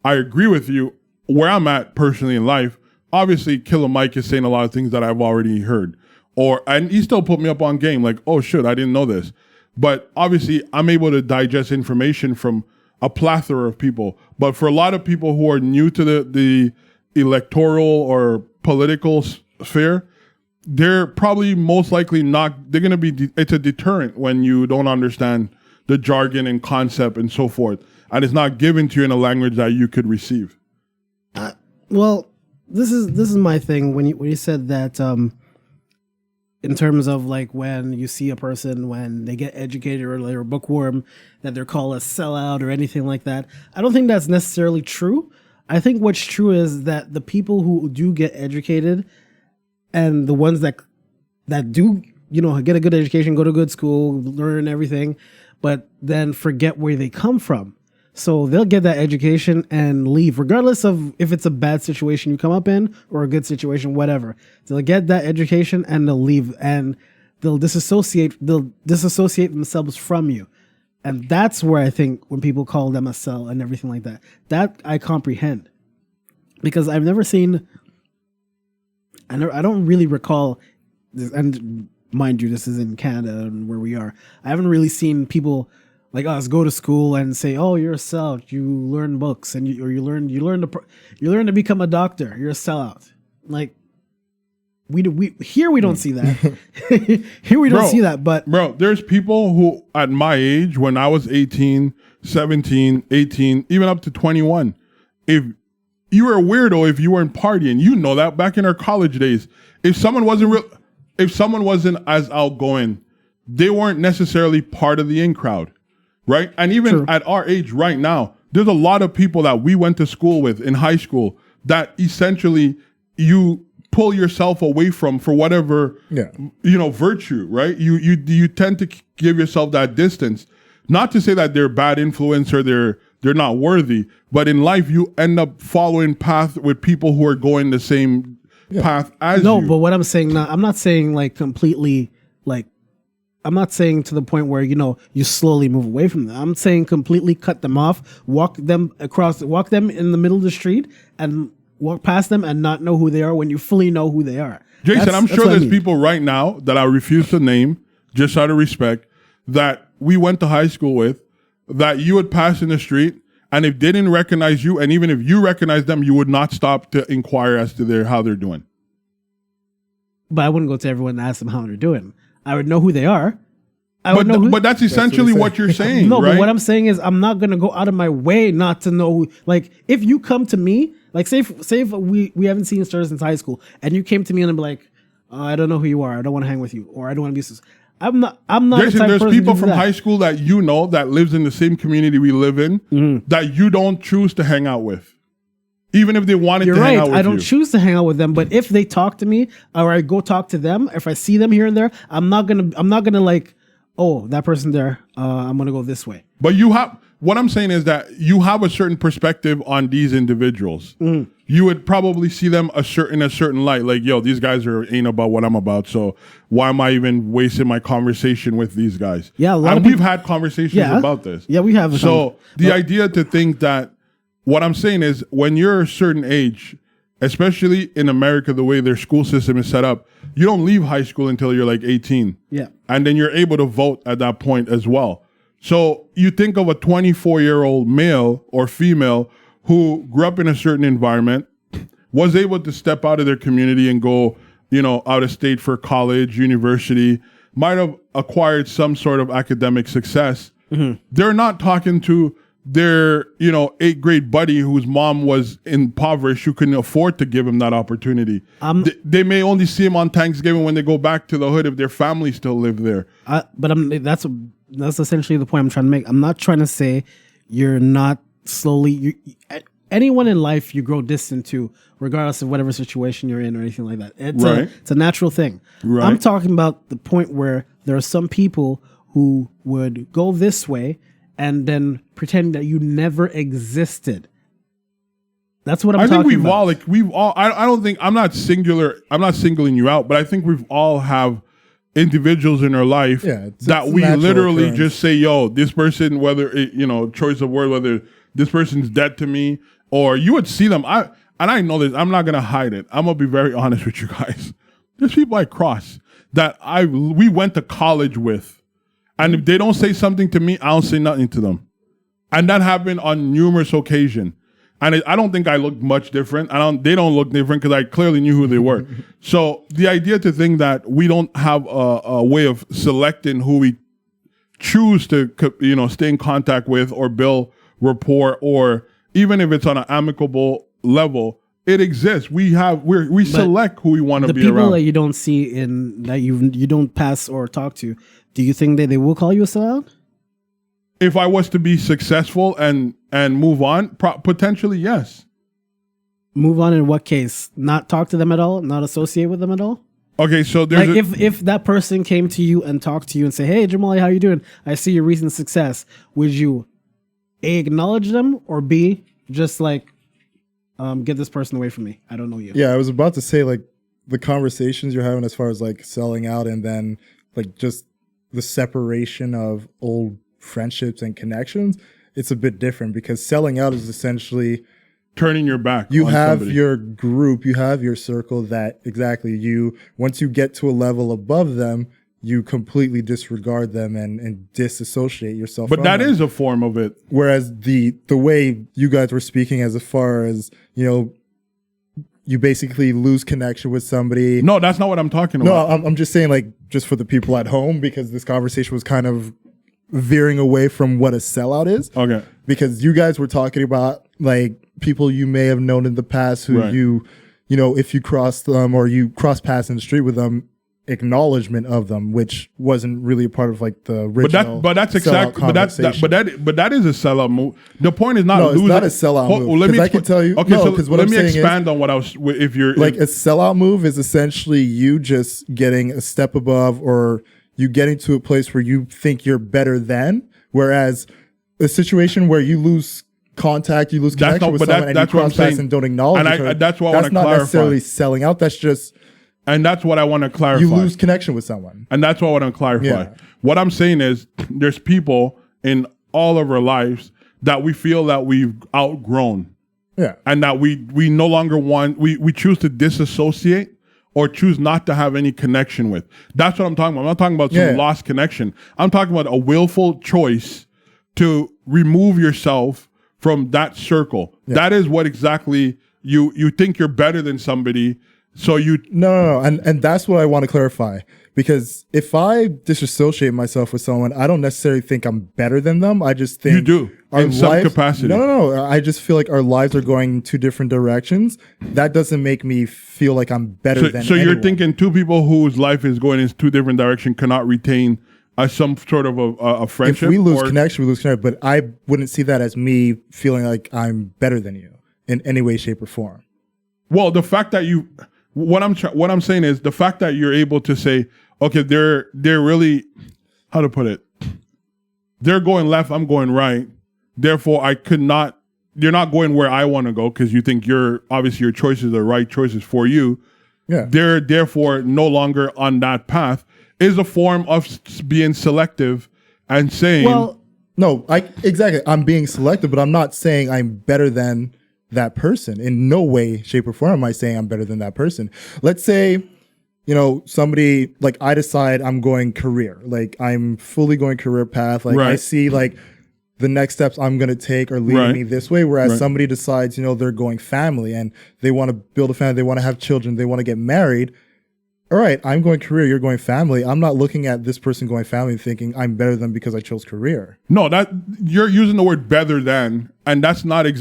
I agree with you. Where I'm at personally in life, obviously Killer Mike is saying a lot of things that I've already heard. And he still put me up on game, like, oh shit, I didn't know this. But obviously I'm able to digest information from a plethora of people. But for a lot of people who are new to the electoral or political sphere, they're probably most likely not, they're going to be, it's a deterrent when you don't understand the jargon and concept and so forth. And it's not given to you in a language that you could receive. Well, this is my thing. When you said that, in terms of like when you see a person when they get educated or they're a bookworm, that they're called a sellout or anything like that. I don't think that's necessarily true. I think what's true is that the people who do get educated and the ones that do, get a good education, go to good school, learn everything, but then forget where they come from. So they'll get that education and leave, regardless of if it's a bad situation you come up in or a good situation, whatever. They'll get that education and they'll leave, and they'll disassociate themselves from you. And that's where I think when people call them a sell and everything like that I comprehend. Because I've never seen, I don't really recall, and mind you, this is in Canada and where we are. I haven't really seen people like us go to school and say, "Oh, you're a sellout. You learn books and you learn to become a doctor. You're a sellout." Like we don't see that. Here we don't see that. But bro, there's people who at my age, when I was 18, 17, 18, even up to 21, if you were a weirdo if you weren't partying, that back in our college days, if someone wasn't as outgoing, they weren't necessarily part of the in crowd. Right? And even True. at our age right now, there's a lot of people that we went to school with in high school that essentially you pull yourself away from for whatever virtue, right? You tend to give yourself that distance. Not to say that they're bad influence or they're not worthy, but in life you end up following path with people who are going the same path as you. No, but what I'm saying now, I'm not saying like completely like. I'm not saying to the point where, you slowly move away from them. I'm saying completely cut them off, walk them in the middle of the street and walk past them and not know who they are when you fully know who they are. Jason, I'm sure there's people right now that I refuse to name just out of respect that we went to high school with, that you would pass in the street, and if they didn't recognize you, and even if you recognize them, you would not stop to inquire as to how they're doing. But I wouldn't go to everyone and ask them how they're doing. I would know who they are. But that's essentially what you're saying. No, right? But what I'm saying is I'm not gonna go out of my way not to know who. Like, if you come to me, like say if we haven't seen each other since high school, and you came to me and I'm like, I don't know who you are. I don't want to hang with you, or I don't want to be. I'm not. Jason, there's people from high school that that lives in the same community we live in that you don't choose to hang out with. Even if they wanted to hang out with you. I don't choose to hang out with them, but if they talk to me or I go talk to them, if I see them here and there, I'm not gonna like, oh, that person there, I'm gonna go this way. But what I'm saying is that you have a certain perspective on these individuals. You would probably see them in a certain light, like, yo, these guys ain't about what I'm about, so why am I even wasting my conversation with these guys? Yeah, we've had conversations about this. Yeah, we have. So the idea to think that, what I'm saying is, when you're a certain age, especially in America, the way their school system is set up, you don't leave high school until you're like 18. Yeah. And then you're able to vote at that point as well. So you think of a 24-year-old male or female who grew up in a certain environment, was able to step out of their community and go, out of state for college, university, might have acquired some sort of academic success. They're not talking to their 8th grade buddy whose mom was impoverished, who couldn't afford to give him that opportunity. They may only see him on Thanksgiving when they go back to the hood if their family still live there. That's essentially the point I'm trying to make. I'm not trying to say you're not slowly. Anyone in life you grow distant to, regardless of whatever situation you're in or anything like that. It's a natural thing. Right. I'm talking about the point where there are some people who would go this way and then pretend that you never existed. That's what I'm talking about. I'm not singling you out, but I think we've all have individuals in our life that we literally just say, yo, this person, whether choice of word, whether this person's dead to me, or you would see them. I know this, I'm not gonna hide it. I'm gonna be very honest with you guys. There's people I cross that we went to college with. And if they don't say something to me, I don't say nothing to them. And that happened on numerous occasions. And I don't think I looked much different. They don't look different because I clearly knew who they were. So the idea to think that we don't have a way of selecting who we choose to stay in contact with or build rapport, or even if it's on an amicable level, it exists. We select who we want to be around. The people that you don't see that you don't pass or talk to, do you think that they will call you a sellout? If I was to be successful and move on, potentially yes. Move on in what case? Not talk to them at all? Not associate with them at all? Okay, so there's if that person came to you and talked to you and say, "Hey, Jamali, how you doing? I see your recent success." Would you A, acknowledge them, or B, just like, get this person away from me? I don't know you. Yeah, I was about to say, like, the conversations you're having as far as like selling out, and then like just the separation of old friendships and connections, it's a bit different, because selling out is essentially turning your back. You on have somebody. your group, you have your circle that once you get to a level above them, you completely disregard them and disassociate yourself But from that them. is a form of it. Whereas the way you guys were speaking, as far as, you basically lose connection with somebody. No, that's not what I'm talking about. No, I'm just saying, like, just for the people at home, because this conversation was kind of veering away from what a sellout is. Okay. Because you guys were talking about, like, people you may have known in the past who Right. if you cross them or you cross paths in the street with them, acknowledgement of them, which wasn't really a part of like the original. But that's exactly. But that is a sellout move. The point is not no, losing. it's not a sellout move. Let me I can tell you. Okay, no, so because what let I'm me saying expand on what I was. If you're like a sellout move is essentially you just getting a step above, or you getting to a place where you think you're better than. Whereas a situation where you lose contact, you lose connection with someone, and you cross paths and don't acknowledge each other, that's what I want to clarify. That's not necessarily selling out. That's just. And that's what I want to clarify. You lose connection with someone. And that's what I want to clarify. Yeah. What I'm saying is there's people in all of our lives that we feel that we've outgrown. Yeah. And that we no longer we choose to disassociate or choose not to have any connection with. That's what I'm talking about. I'm not talking about some lost connection. I'm talking about a willful choice to remove yourself from that circle. Yeah. That is what exactly you think you're better than somebody. So you no, and that's what I want to clarify, because if I disassociate myself with someone, I don't necessarily think I'm better than them. I just think you do in some capacity. No. I just feel like our lives are going in two different directions. That doesn't make me feel like I'm better than. So anyone. You're thinking two people whose life is going in two different directions cannot retain some sort of a friendship. If we lose connection, we lose connection. But I wouldn't see that as me feeling like I'm better than you in any way, shape, or form. Well, the fact that you. What I'm saying is the fact that you're able to say, okay, they're really, how to put it, they're going left, I'm going right. Therefore, you're not going where I want to go because you think obviously your choices are right choices for you. Yeah. They're therefore no longer on that path is a form of being selective and saying. Well, no, exactly. I'm being selective, but I'm not saying I'm better than that person. In no way, shape, or form am I saying I'm better than that person. Let's say, somebody, like I decide I'm going career, like I'm fully going career path. Like I see like the next steps I'm going to take are leading me this way. Whereas somebody decides, they're going family and they want to build a family. They want to have children. They want to get married. All right, I'm going career. You're going family. I'm not looking at this person going family and thinking I'm better than because I chose career. No, that you're using the word better than, and that's not also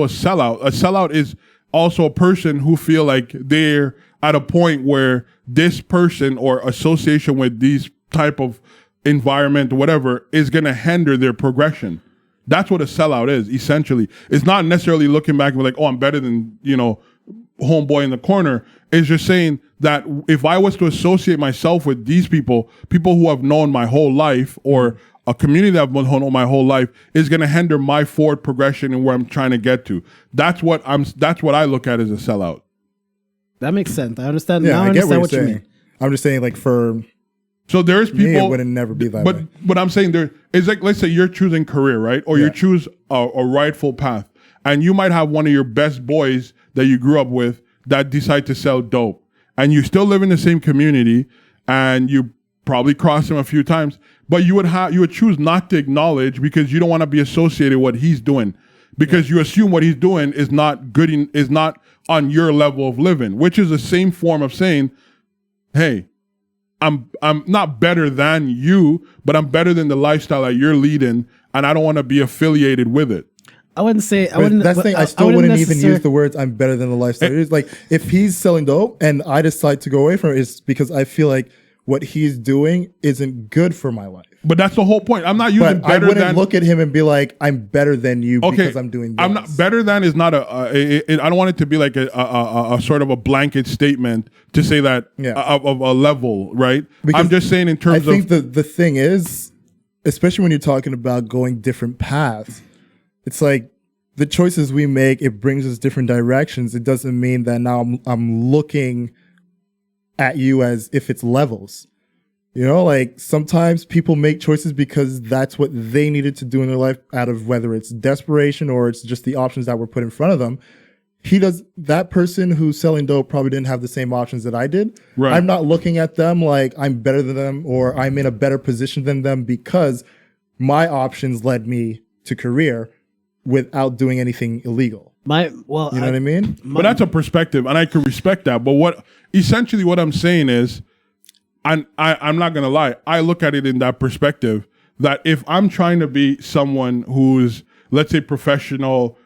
a sellout. A sellout is also a person who feel like they're at a point where this person or association with these type of environment or whatever is going to hinder their progression. That's what a sellout is, essentially. It's not necessarily looking back and be like, oh, I'm better than, homeboy in the corner. It's just saying that if I was to associate myself with these people who have known my whole life or a community that I've known my whole life is going to hinder my forward progression and where I'm trying to get to. That's what I look at as a sellout. That makes sense. I understand. Yeah, now I understand what you mean. I'm just saying, like so there's people. Me, it wouldn't never be that way. But I'm saying it's like, let's say you're choosing career, right? Or you choose a rightful path, and you might have one of your best boys that you grew up with that decide to sell dope, and you still live in the same community, and you probably cross him a few times, but you would choose not to acknowledge because you don't want to be associated with what he's doing, because you assume what he's doing is not good, is not on your level of living, which is the same form of saying, hey, I'm not better than you, but I'm better than the lifestyle that you're leading, and I don't want to be affiliated with it. I wouldn't say. That's the thing. I still wouldn't even use the words "I'm better than the lifestyle." It's like if he's selling dope and I decide to go away from it, it's because I feel like what he's doing isn't good for my life. But that's the whole point. I'm not using better than. I wouldn't look at him and be like, "I'm better than you" because I'm doing this. I'm not better than is not I don't want it to be like a sort of a blanket statement to say that of a level, right? Because I'm just saying in terms of. I think the thing is, especially when you're talking about going different paths. It's like the choices we make, it brings us different directions. It doesn't mean that now I'm looking at you as if it's levels. Like sometimes people make choices because that's what they needed to do in their life out of whether it's desperation or it's just the options that were put in front of them. That person who's selling dope probably didn't have the same options that I did. Right. I'm not looking at them like I'm better than them or I'm in a better position than them because my options led me to career without doing anything illegal. You know what I mean? But that's a perspective, and I can respect that. But what I'm saying is, I'm not gonna lie. I look at it in that perspective that if I'm trying to be someone who's, let's say, professional,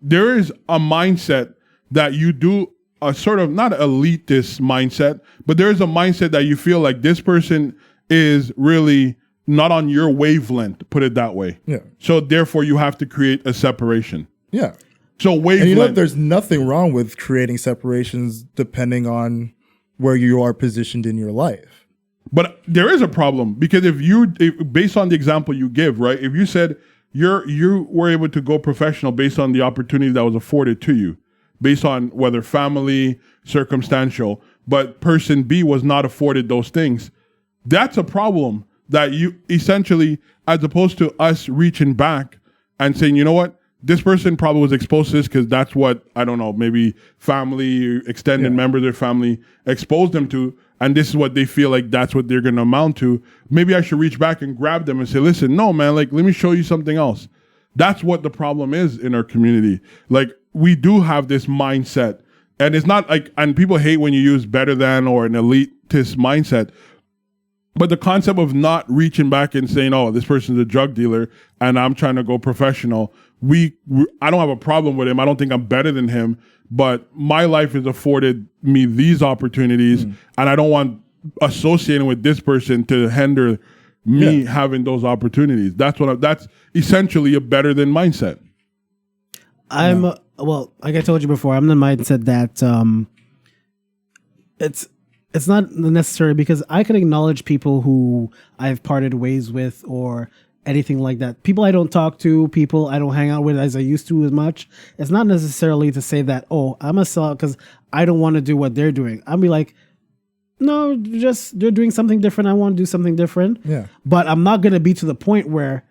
there is a mindset that you do a sort of not elitist mindset, but there is a mindset that you feel like this person is really not on your wavelength, put it that way. Yeah. So therefore you have to create a separation. Yeah. So wavelength. And you know, there's nothing wrong with creating separations depending on where you are positioned in your life. But there is a problem because based on the example you give, right? If you said you were able to go professional based on the opportunity that was afforded to you, based on whether family, circumstantial, but person B was not afforded those things, that's a problem that you essentially, as opposed to us reaching back and saying, you know what, this person probably was exposed to this because that's what, I don't know, maybe family, extended members of their family exposed them to, and this is what they feel like that's what they're going to amount to. Maybe I should reach back and grab them and say, listen, no, man, like, let me show you something else. That's what the problem is in our community. Like, we do have this mindset, and it's not like, and people hate when you use better than or an elitist mindset, but the concept of not reaching back and saying, oh, this person's a drug dealer and I'm trying to go professional. I don't have a problem with him. I don't think I'm better than him, but my life has afforded me these opportunities and I don't want associating with this person to hinder me having those opportunities. That's essentially a better than mindset. Well, like I told you before, I'm the mindset that it's not necessary because I can acknowledge people who I've parted ways with or anything like that. People I don't talk to, people I don't hang out with as I used to as much. It's not necessarily to say that, oh, I'm a sellout because I don't want to do what they're doing. I'll be like, no, just they're doing something different. I want to do something different. Yeah. But I'm not going to be to the point where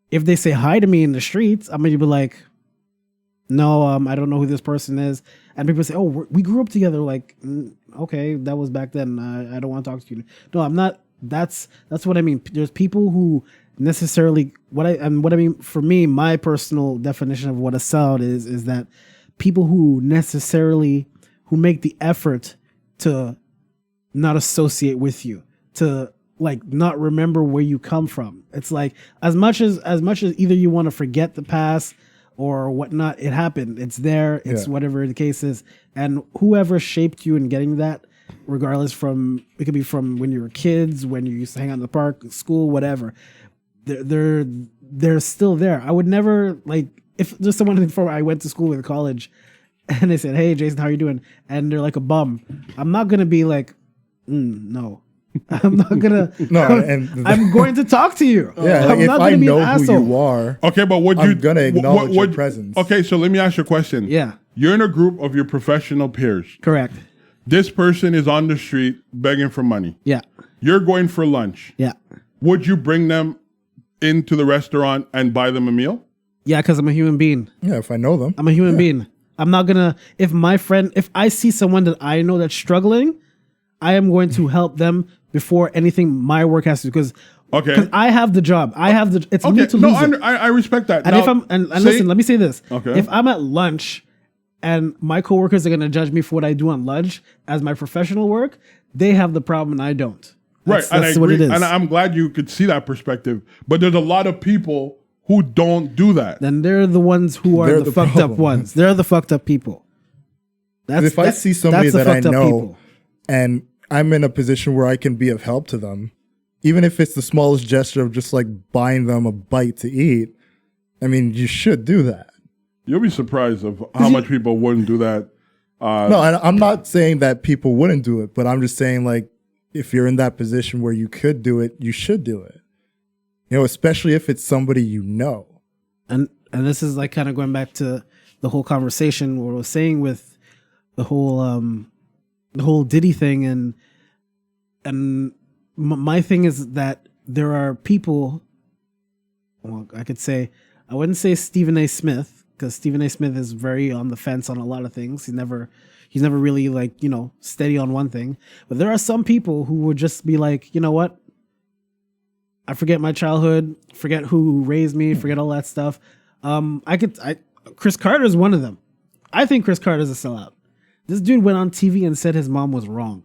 if they say hi to me in the streets, I'm going to be like, no, I don't know who this person is. And people say, oh, we grew up together. Like, okay, that was back then. I don't want to talk to you. No, I'm not. That's what I mean. There's people who necessarily, what I mean, for me, my personal definition of what a sellout is that people who make the effort to not associate with you, to like not remember where you come from. It's like as much as either you want to forget the past or whatnot, it happened. It's there. It's whatever the case is. And whoever shaped you in getting that, regardless it could be from when you were kids, when you used to hang out in the park, school, whatever. They're still there. I would never, like, if there's someone before I went to school with college and they said, hey, Jason, how are you doing? And they're like a bum. I'm not going to be like, no. I'm not gonna. I'm going to talk to you. Yeah, I'm if not I gonna be know an who asshole. you are, okay, but I'm gonna acknowledge your presence. Okay, so let me ask you a question. Yeah, you're in a group of your professional peers. correct. This person is on the street begging for money. Yeah, You're going for lunch. yeah, Would you bring them into the restaurant and buy them a meal? yeah. Because I'm a human being. Yeah, if I know them, I'm a human being. I'm not gonna. If I see someone that I know that's struggling, I am going to help them before anything my work has to, because I have the job. It's me to lose it. I respect that. And now, if I'm and listen, let me say this. Okay. If I'm at lunch and my coworkers are gonna judge me for what I do on lunch as my professional work, they have the problem and I don't. That's and I agree, what it is. and I'm glad you could see that perspective. But there's a lot of people who don't do that. Then they're the ones who are the fucked up ones. They're the fucked up people. If I see somebody that I know and I'm in a position where I can be of help to them, even if it's the smallest gesture of just like buying them a bite to eat, I mean, you should do that. You'll be surprised of how much people wouldn't do that. No, and I'm not saying that people wouldn't do it, but I'm just saying, like, if you're in that position where you could do it, you should do it. You know, especially if it's somebody you know. And this is like kind of going back to the whole conversation what I was saying with the whole Diddy thing, and my thing is that there are people. Well, I could say I wouldn't say Stephen A. Smith, because Stephen A. Smith is very on the fence on a lot of things. He's never really, like, steady on one thing. But there are some people who would just be like, you know what? I forget my childhood, forget who raised me, forget all that stuff. Chris Carter is one of them. I think Chris Carter is a sellout. This dude went on TV and said his mom was wrong.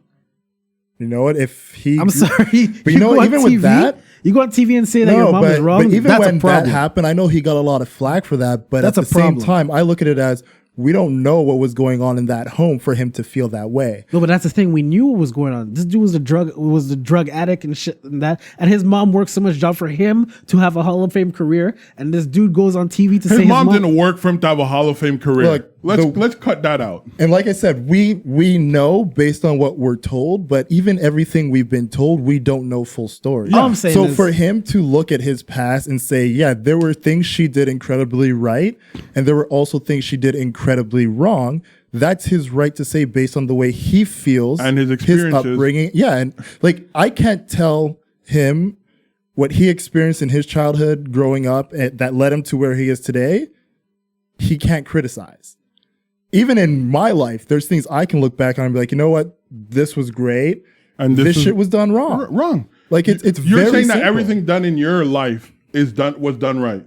You know what? I'm sorry, but you know what? Even with that, you go on TV and say that your mom is wrong. But even that's when a problem. that happened, I know he got a lot of flack for that. But That's at the a problem. same time, I look at it as we don't know what was going on in that home for him to feel that way. No, but that's the thing. We knew what was going on. This dude was a drug addict and shit and that. And his mom worked so much job for him to have a Hall of Fame career. And this dude goes on TV to say His mom didn't work for him to have a Hall of Fame career. Let's cut that out. And like I said, we know based on what we're told, but even everything we've been told, we don't know full story. All I'm saying so is, for him to look at his past and say, yeah, there were things she did incredibly right, and there were also things she did incredibly wrong. That's his right to say based on the way he feels and his experiences, his upbringing. Yeah, and like I can't tell him what he experienced in his childhood growing up that led him to where he is today. He can't criticize. Even in my life, there's things I can look back on and be like, you know what, this was great, and this shit was done wrong. Wrong. Like it's you're very saying simple. that everything done in your life was done right.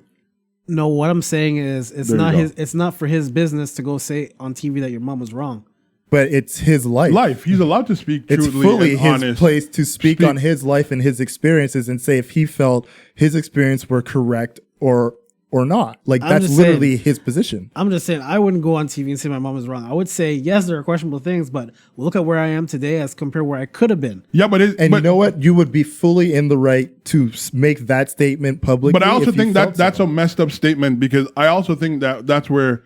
no, what I'm saying is it's not for his business to go say on TV that your mom was wrong. But it's his life. He's allowed to speak truthfully. It's fully and his honest. place to speak on his life and his experiences and say if he felt his experience were correct or not. Like that's literally his position. I'm just saying I wouldn't go on TV and say my mom is wrong. I would say yes, there are questionable things, but look at where I am today as compared where I could have been. Yeah, but you know what? You would be fully in the right to make that statement publicly. But I also think that's a messed up statement because I also think that that's where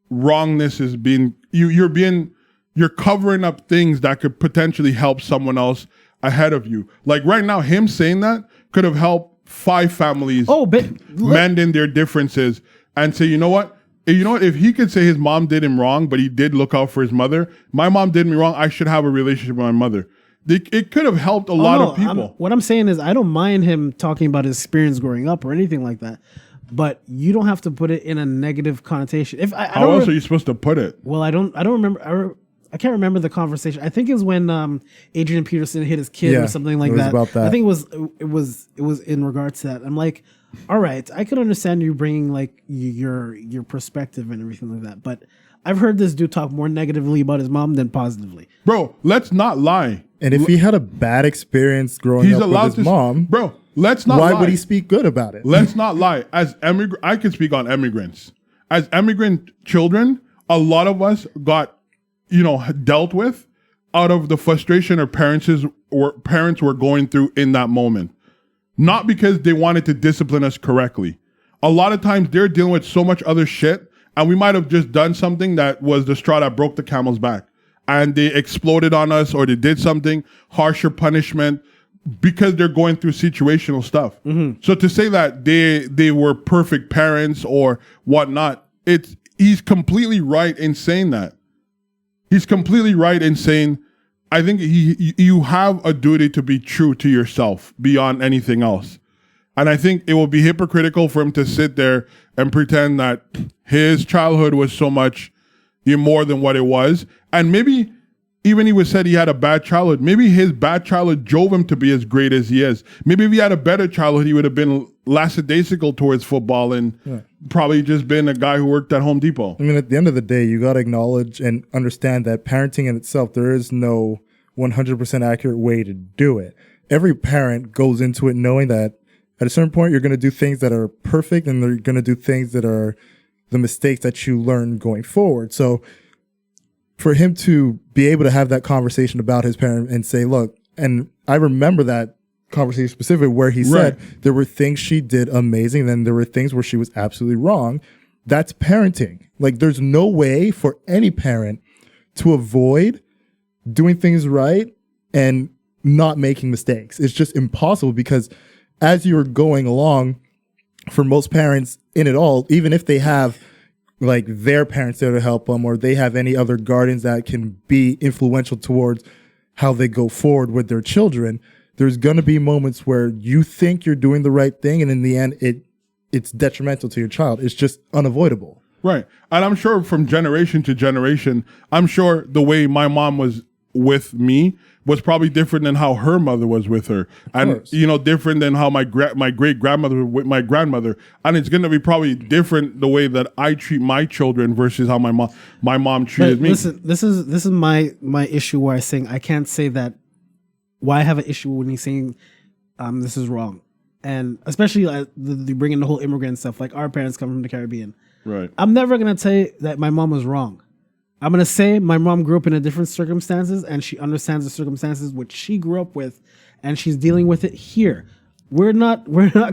wrongness is being you're covering up things that could potentially help someone else ahead of you. Like right now, him saying that could have helped 5 families mend in their differences and say, you know what, if he could say his mom did him wrong, but he did look out for his mother. My mom did me wrong. I should have a relationship with my mother. It could have helped a lot of people. What I'm saying is I don't mind him talking about his experience growing up or anything like that, but you don't have to put it in a negative connotation. How else are you supposed to put it? Well, I don't remember. I can't remember the conversation. I think it was when Adrian Peterson hit his kid or something like that. About that. I think it was in regards to that. I'm like, all right, I could understand you bringing like your perspective and everything like that, but I've heard this dude talk more negatively about his mom than positively. Bro, let's not lie. And if he had a bad experience growing up with his mom, bro, let's not lie. Why would he speak good about it? Let's not lie. I can speak on immigrants. As immigrant children, a lot of us got dealt with out of the frustration our parents were going through in that moment. Not because they wanted to discipline us correctly. A lot of times they're dealing with so much other shit, and we might have just done something that was the straw that broke the camel's back. And they exploded on us, or they did something, harsher punishment, because they're going through situational stuff. Mm-hmm. So to say that they were perfect parents or whatnot, he's completely right in saying that. He's completely right in saying, I think you have a duty to be true to yourself beyond anything else. And I think it will be hypocritical for him to sit there and pretend that his childhood was so much more than what it was. And maybe even he said he had a bad childhood. Maybe his bad childhood drove him to be as great as he is. Maybe if he had a better childhood, he would have been lackadaisical towards football and probably just been a guy who worked at Home Depot. I mean, at the end of the day, you got to acknowledge and understand that parenting in itself, there is no 100% accurate way to do it. Every parent goes into it knowing that at a certain point, you're going to do things that are perfect and they're going to do things that are the mistakes that you learn going forward. So for him to be able to have that conversation about his parent and say, look, and I remember that conversation specifically where he said there were things she did amazing, then there were things where she was absolutely wrong. That's parenting. Like there's no way for any parent to avoid doing things right and not making mistakes. It's just impossible because as you're going along, for most parents in it all, even if they have like their parents there to help them or they have any other guardians that can be influential towards how they go forward with their children, there's going to be moments where you think you're doing the right thing and in the end it's detrimental to your child. It's just unavoidable. Right. And I'm sure from generation to generation, I'm sure the way my mom was with me was probably different than how her mother was with her, and different than how my great grandmother with my grandmother, and it's going to be probably different the way that I treat my children versus how my mom treated me. Listen, this is my issue where I'm saying I can't say that. Why I have an issue when he's saying this is wrong, and especially you bring in the whole immigrant stuff. Like our parents come from the Caribbean. Right. I'm never gonna say that my mom was wrong. I'm gonna say my mom grew up in a different circumstances, and she understands the circumstances which she grew up with, and she's dealing with it here. We're not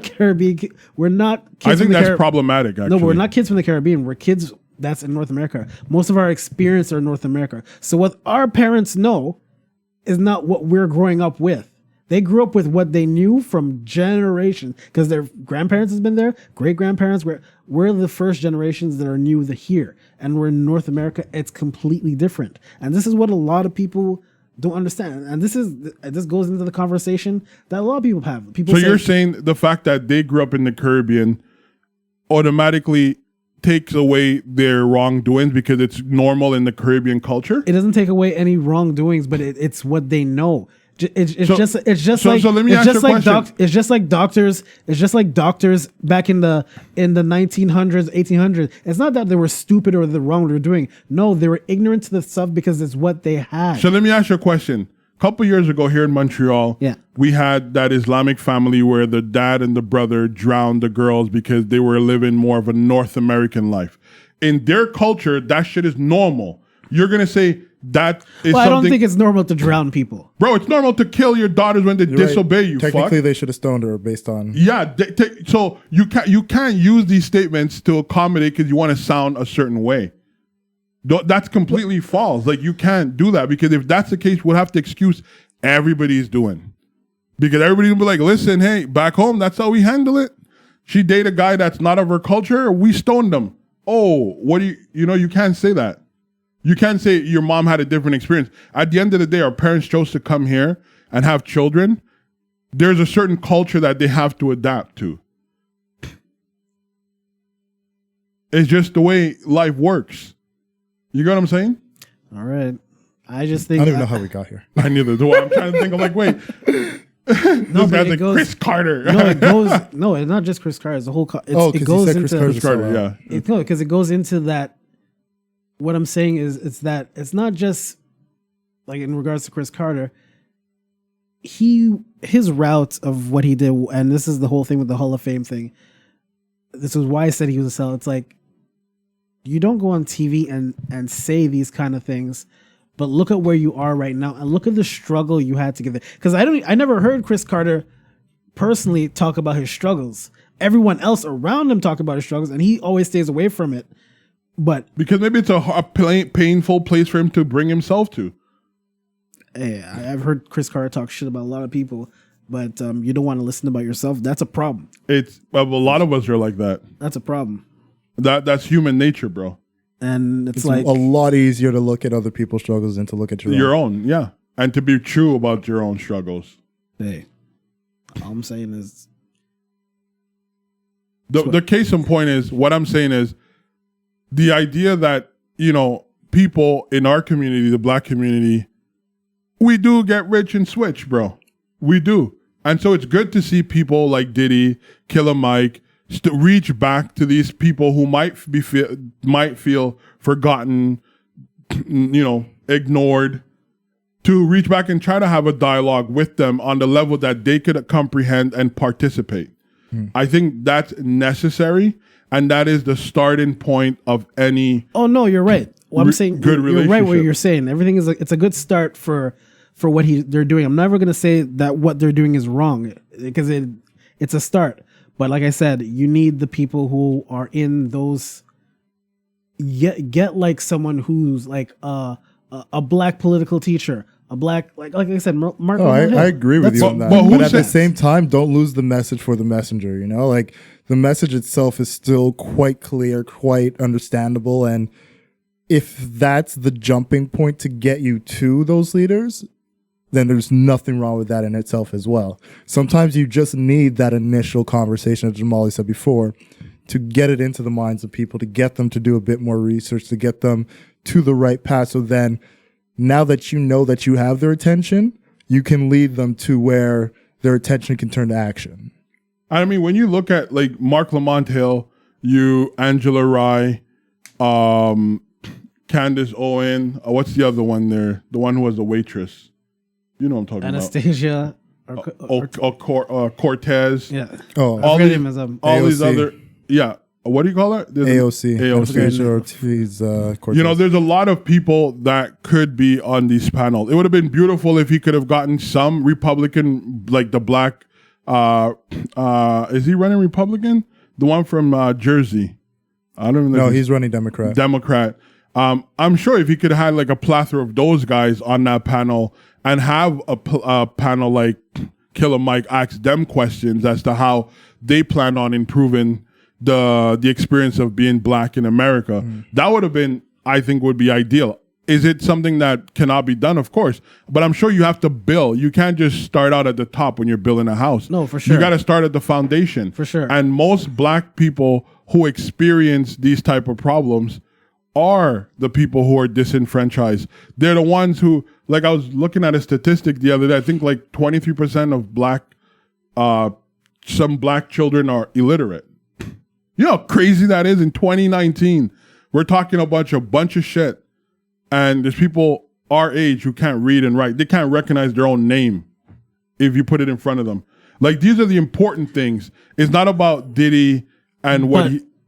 Caribbean. We're not. Kids I think from the that's problematic. Actually, No, but we're not kids from the Caribbean. We're kids that's in North America. Most of our experience are in North America. So what our parents know is not what we're growing up with. They grew up with what they knew from generations because their grandparents has been there, great grandparents. We're the first generations that are new here, and we're in North America. It's completely different, and this is what a lot of people don't understand. And this goes into the conversation that a lot of people have. People. So say, you're saying the fact that they grew up in the Caribbean automatically takes away their wrongdoings because it's normal in the Caribbean culture? it doesn't take away any wrongdoings, but it's what they know. It's So- just so let me ask you a question. it's just like doctors. It's just like doctors back in the 1900s, 1800s. It's not that they were stupid or the wrong they were doing. No, they were ignorant to the stuff because it's what they had. So let me ask you a question. A couple years ago here in Montreal, Yeah. we had that Islamic family where the dad and the brother drowned the girls because they were living more of a North American life. In their culture, that shit is normal. You're going to say that is Well, I something... don't think it's normal to drown people. Bro, it's normal to kill your daughters when they You're right. disobey you, Technically, fuck. they should have stoned her based on. Yeah, so you can't use these statements to accommodate because you want to sound a certain way. That's completely false. Like, you can't do that because if that's the case, we'll have to excuse everybody's doing. Because everybody's gonna be like, listen, hey, back home, that's how we handle it. She dated a guy that's not of her culture, we stoned them. Oh, what do you can't say that. You can't say your mom had a different experience. At the end of the day, our parents chose to come here and have children. There's a certain culture that they have to adapt to. It's just the way life works. You get what I'm saying? All right. I just I think don't even know how we got here. I neither do. I'm trying to think. I'm like, wait. no, This but guy's it like goes. Chris Carter. No, it goes. No, it's not just Chris Carter. It's the whole. It Because goes you said into Chris Carter. Chris Carter, yeah. No, because it goes into that. What I'm saying is, it's that it's not just like in regards to Chris Carter. His route of what he did, and this is the whole thing with the Hall of Fame thing. This is why I said he was a sell. It's like you don't go on TV and say these kind of things, but look at where you are right now and look at the struggle you had to get there. Because I never heard Chris Carter personally talk about his struggles. Everyone else around him talk about his struggles, and he always stays away from it. But Because maybe it's a painful place for him to bring himself to. hey, I've heard Chris Carter talk shit about a lot of people, but you don't want to listen about yourself. That's a problem. A lot of us are like that. That's a problem. That's human nature, bro. And it's It's like a lot easier to look at other people's struggles than to look at your own. Your own, yeah. And to be true about your own struggles. hey, all I'm saying is The case in point is, what I'm saying is, the idea that, people in our community, the black community, we do get rich and switch, bro. We do. And so it's good to see people like Diddy, Killer Mike, reach back to these people who might feel forgotten, ignored, to reach back and try to have a dialogue with them on the level that they could comprehend and participate. I think that's necessary, and that is the starting point of any... oh no, you're right. Well, I'm saying good you're right what relationship. you're saying. Everything is it's a good start for what they're doing. I'm never gonna say that what they're doing is wrong because it's a start. But like I said, you need the people who are in those. Get like someone who's like a black political teacher, a black like I said, Mark. Oh, I agree with you on that. but who But at the said- same time, don't lose the message for the messenger. Like the message itself is still quite clear, quite understandable, and if that's the jumping point to get you to those leaders, then there's nothing wrong with that in itself as well. Sometimes you just need that initial conversation, as Jamali said before, to get it into the minds of people, to get them to do a bit more research, to get them to the right path. So then, now that you know that you have their attention, you can lead them to where their attention can turn to action. I mean, when you look at like Mark Lamont Hill, Angela Rye, Candace Owen, what's the other one there? The one who was the waitress. You know what I'm talking Anastasia. about. Cortez. Yeah. Oh, All forget these, him as, all AOC. these other, yeah. what do you call it? There's AOC. AOC. Anastasia Ortiz, Cortez. You know, there's a lot of people that could be on these panels. It would have been beautiful if he could have gotten some Republican, like the black. Is he running Republican? The one from Jersey. I don't even know. No, he's running Democrat. Democrat. I'm sure if he could have had like a plethora of those guys on that panel and have a panel like Killer Mike ask them questions as to how they plan on improving the experience of being black in America, that would have been, I think, would be ideal. Is it something that cannot be done? Of course. But I'm sure you have to build. You can't just start out at the top when you're building a house. No, for sure. You got to start at the foundation. For sure. And most black people who experience these type of problems are the people who are disenfranchised. They're the ones who, like I was looking at a statistic the other day, I think like 23% of some black children are illiterate. You know how crazy that is in 2019? We're talking a bunch of shit. And there's people our age who can't read and write. They can't recognize their own name if you put it in front of them. Like, these are the important things. It's not about Diddy and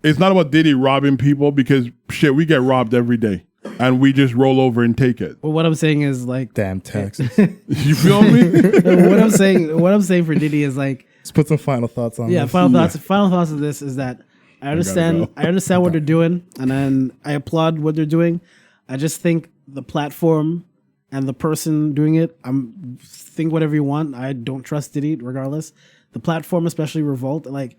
it's not about Diddy robbing people, because shit, we get robbed every day and we just roll over and take it. Well, what I'm saying is like, Damn taxes. You feel me? what I'm saying for Diddy is like, Let's put some final thoughts on this. Final thoughts of this is that I understand what they're doing, and then I applaud what they're doing. I just think the platform and the person doing it, think whatever you want. I don't trust Diddy regardless. The platform, especially Revolt, like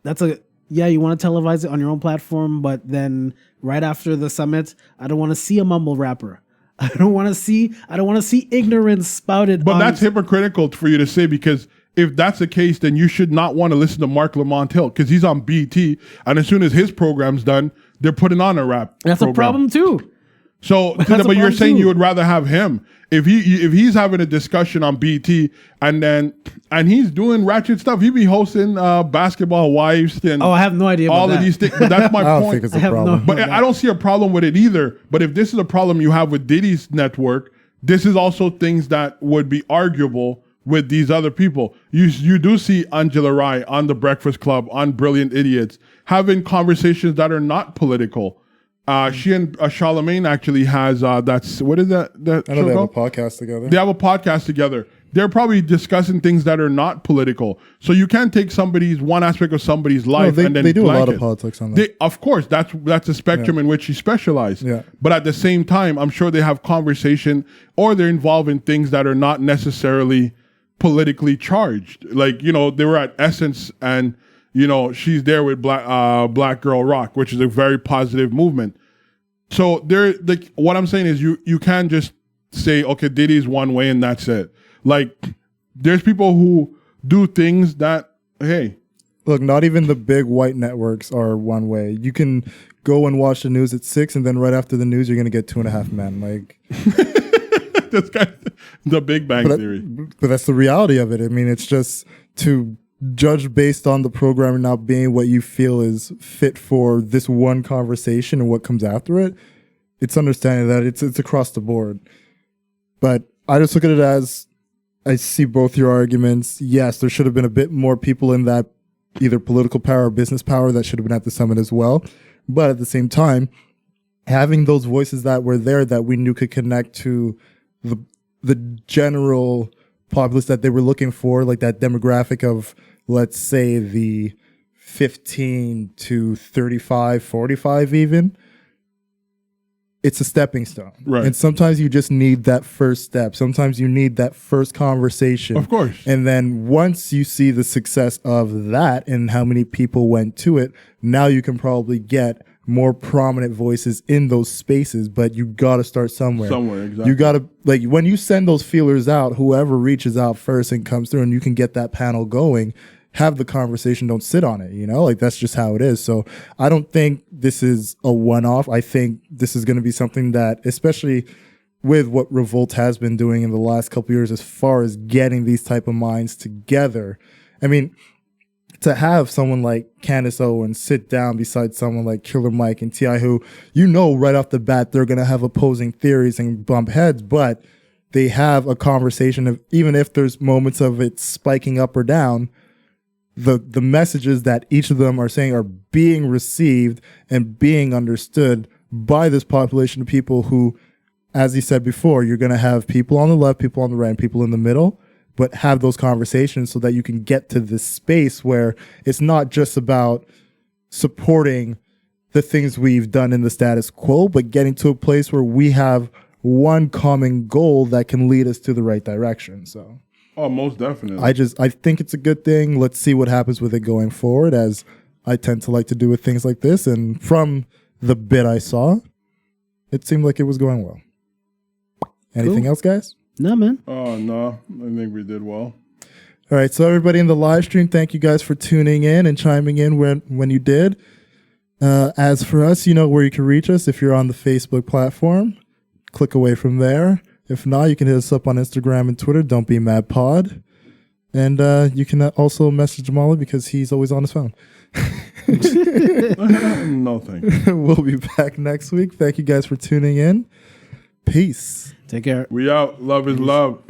you want to televise it on your own platform, but then right after the summit, I don't want to see a mumble rapper. I don't want to see ignorance spouted. But that's hypocritical for you to say, because if that's the case, then you should not want to listen to Mark Lamont Hill, because he's on BT, and as soon as his program's done, they're putting on a rap. That's program. a problem too. So, but you're saying you would rather have him if he's having a discussion on BT and he's doing ratchet stuff. He'd be hosting Basketball Wives and I have no idea about all that. of these things. But that's my I don't point. think it's a problem. But I don't see a problem with it either. But if this is a problem you have with Diddy's network, this is also things that would be arguable with these other people. You do see Angela Rye on The Breakfast Club, on Brilliant Idiots, having conversations that are not political. She and Charlemagne actually has that's what is that? I know they have a podcast together. They have a podcast together. They're probably discussing things that are not political. So you can't take one aspect of somebody's life and then they do a lot blanket. of politics on that. Of course, that's a spectrum in which she specializes. Yeah. But at the same time, I'm sure they have conversation, or they're involved in things that are not necessarily politically charged. Like, they were at Essence, and she's there with Black Girl Rock, which is a very positive movement. So what I'm saying is you can't just say, okay, Diddy's one way and that's it. Like, there's people who do things that, hey. Look, not even the big white networks are one way. You can go and watch the news at 6, and then right after the news, you're going to get 2.5 Men. Like, That's kind of the Big Bang Theory. But that's the reality of it. I mean, it's just to judge based on the programming not being what you feel is fit for this one conversation and what comes after it. It's understanding that it's across the board. But I just look at it as, I see both your arguments. Yes, there should have been a bit more people in that either political power or business power that should have been at the summit as well. But at the same time, having those voices that were there that we knew could connect to the general populace that they were looking for, like that demographic of, let's say, the 15 to 35, 45 even, it's a stepping stone. Right. And sometimes you just need that first step. Sometimes you need that first conversation. Of course. And then once you see the success of that and how many people went to it, now you can probably get more prominent voices in those spaces, but you got to start somewhere. Somewhere, exactly. You got to, like, when you send those feelers out, whoever reaches out first and comes through and you can get that panel going, have the conversation, don't sit on it, like that's just how it is. So I don't think this is a one-off. I think this is going to be something that, especially with what Revolt has been doing in the last couple of years, as far as getting these type of minds together. I mean, to have someone like Candace Owens sit down beside someone like Killer Mike and T.I., who right off the bat they're going to have opposing theories and bump heads, but they have a conversation of, even if there's moments of it spiking up or down, the messages that each of them are saying are being received and being understood by this population of people who, as he said before, you're going to have people on the left, people on the right, and people in the middle, but have those conversations so that you can get to this space where it's not just about supporting the things we've done in the status quo, but getting to a place where we have one common goal that can lead us to the right direction. So, oh, most definitely. I think it's a good thing. Let's see what happens with it going forward, as I tend to like to do with things like this. And from the bit I saw, it seemed like it was going well. Anything else, guys? No, man. Oh, no. I think we did well. All right. So everybody in the live stream, thank you guys for tuning in and chiming in when you did. As for us, you know where you can reach us. If you're on the Facebook platform, click away from there. If not, you can hit us up on Instagram and Twitter. Don't be mad pod. And you can also message Jamali because he's always on his phone. No, thank you. We'll be back next week. Thank you guys for tuning in. Peace. Take care. We out. Love is love.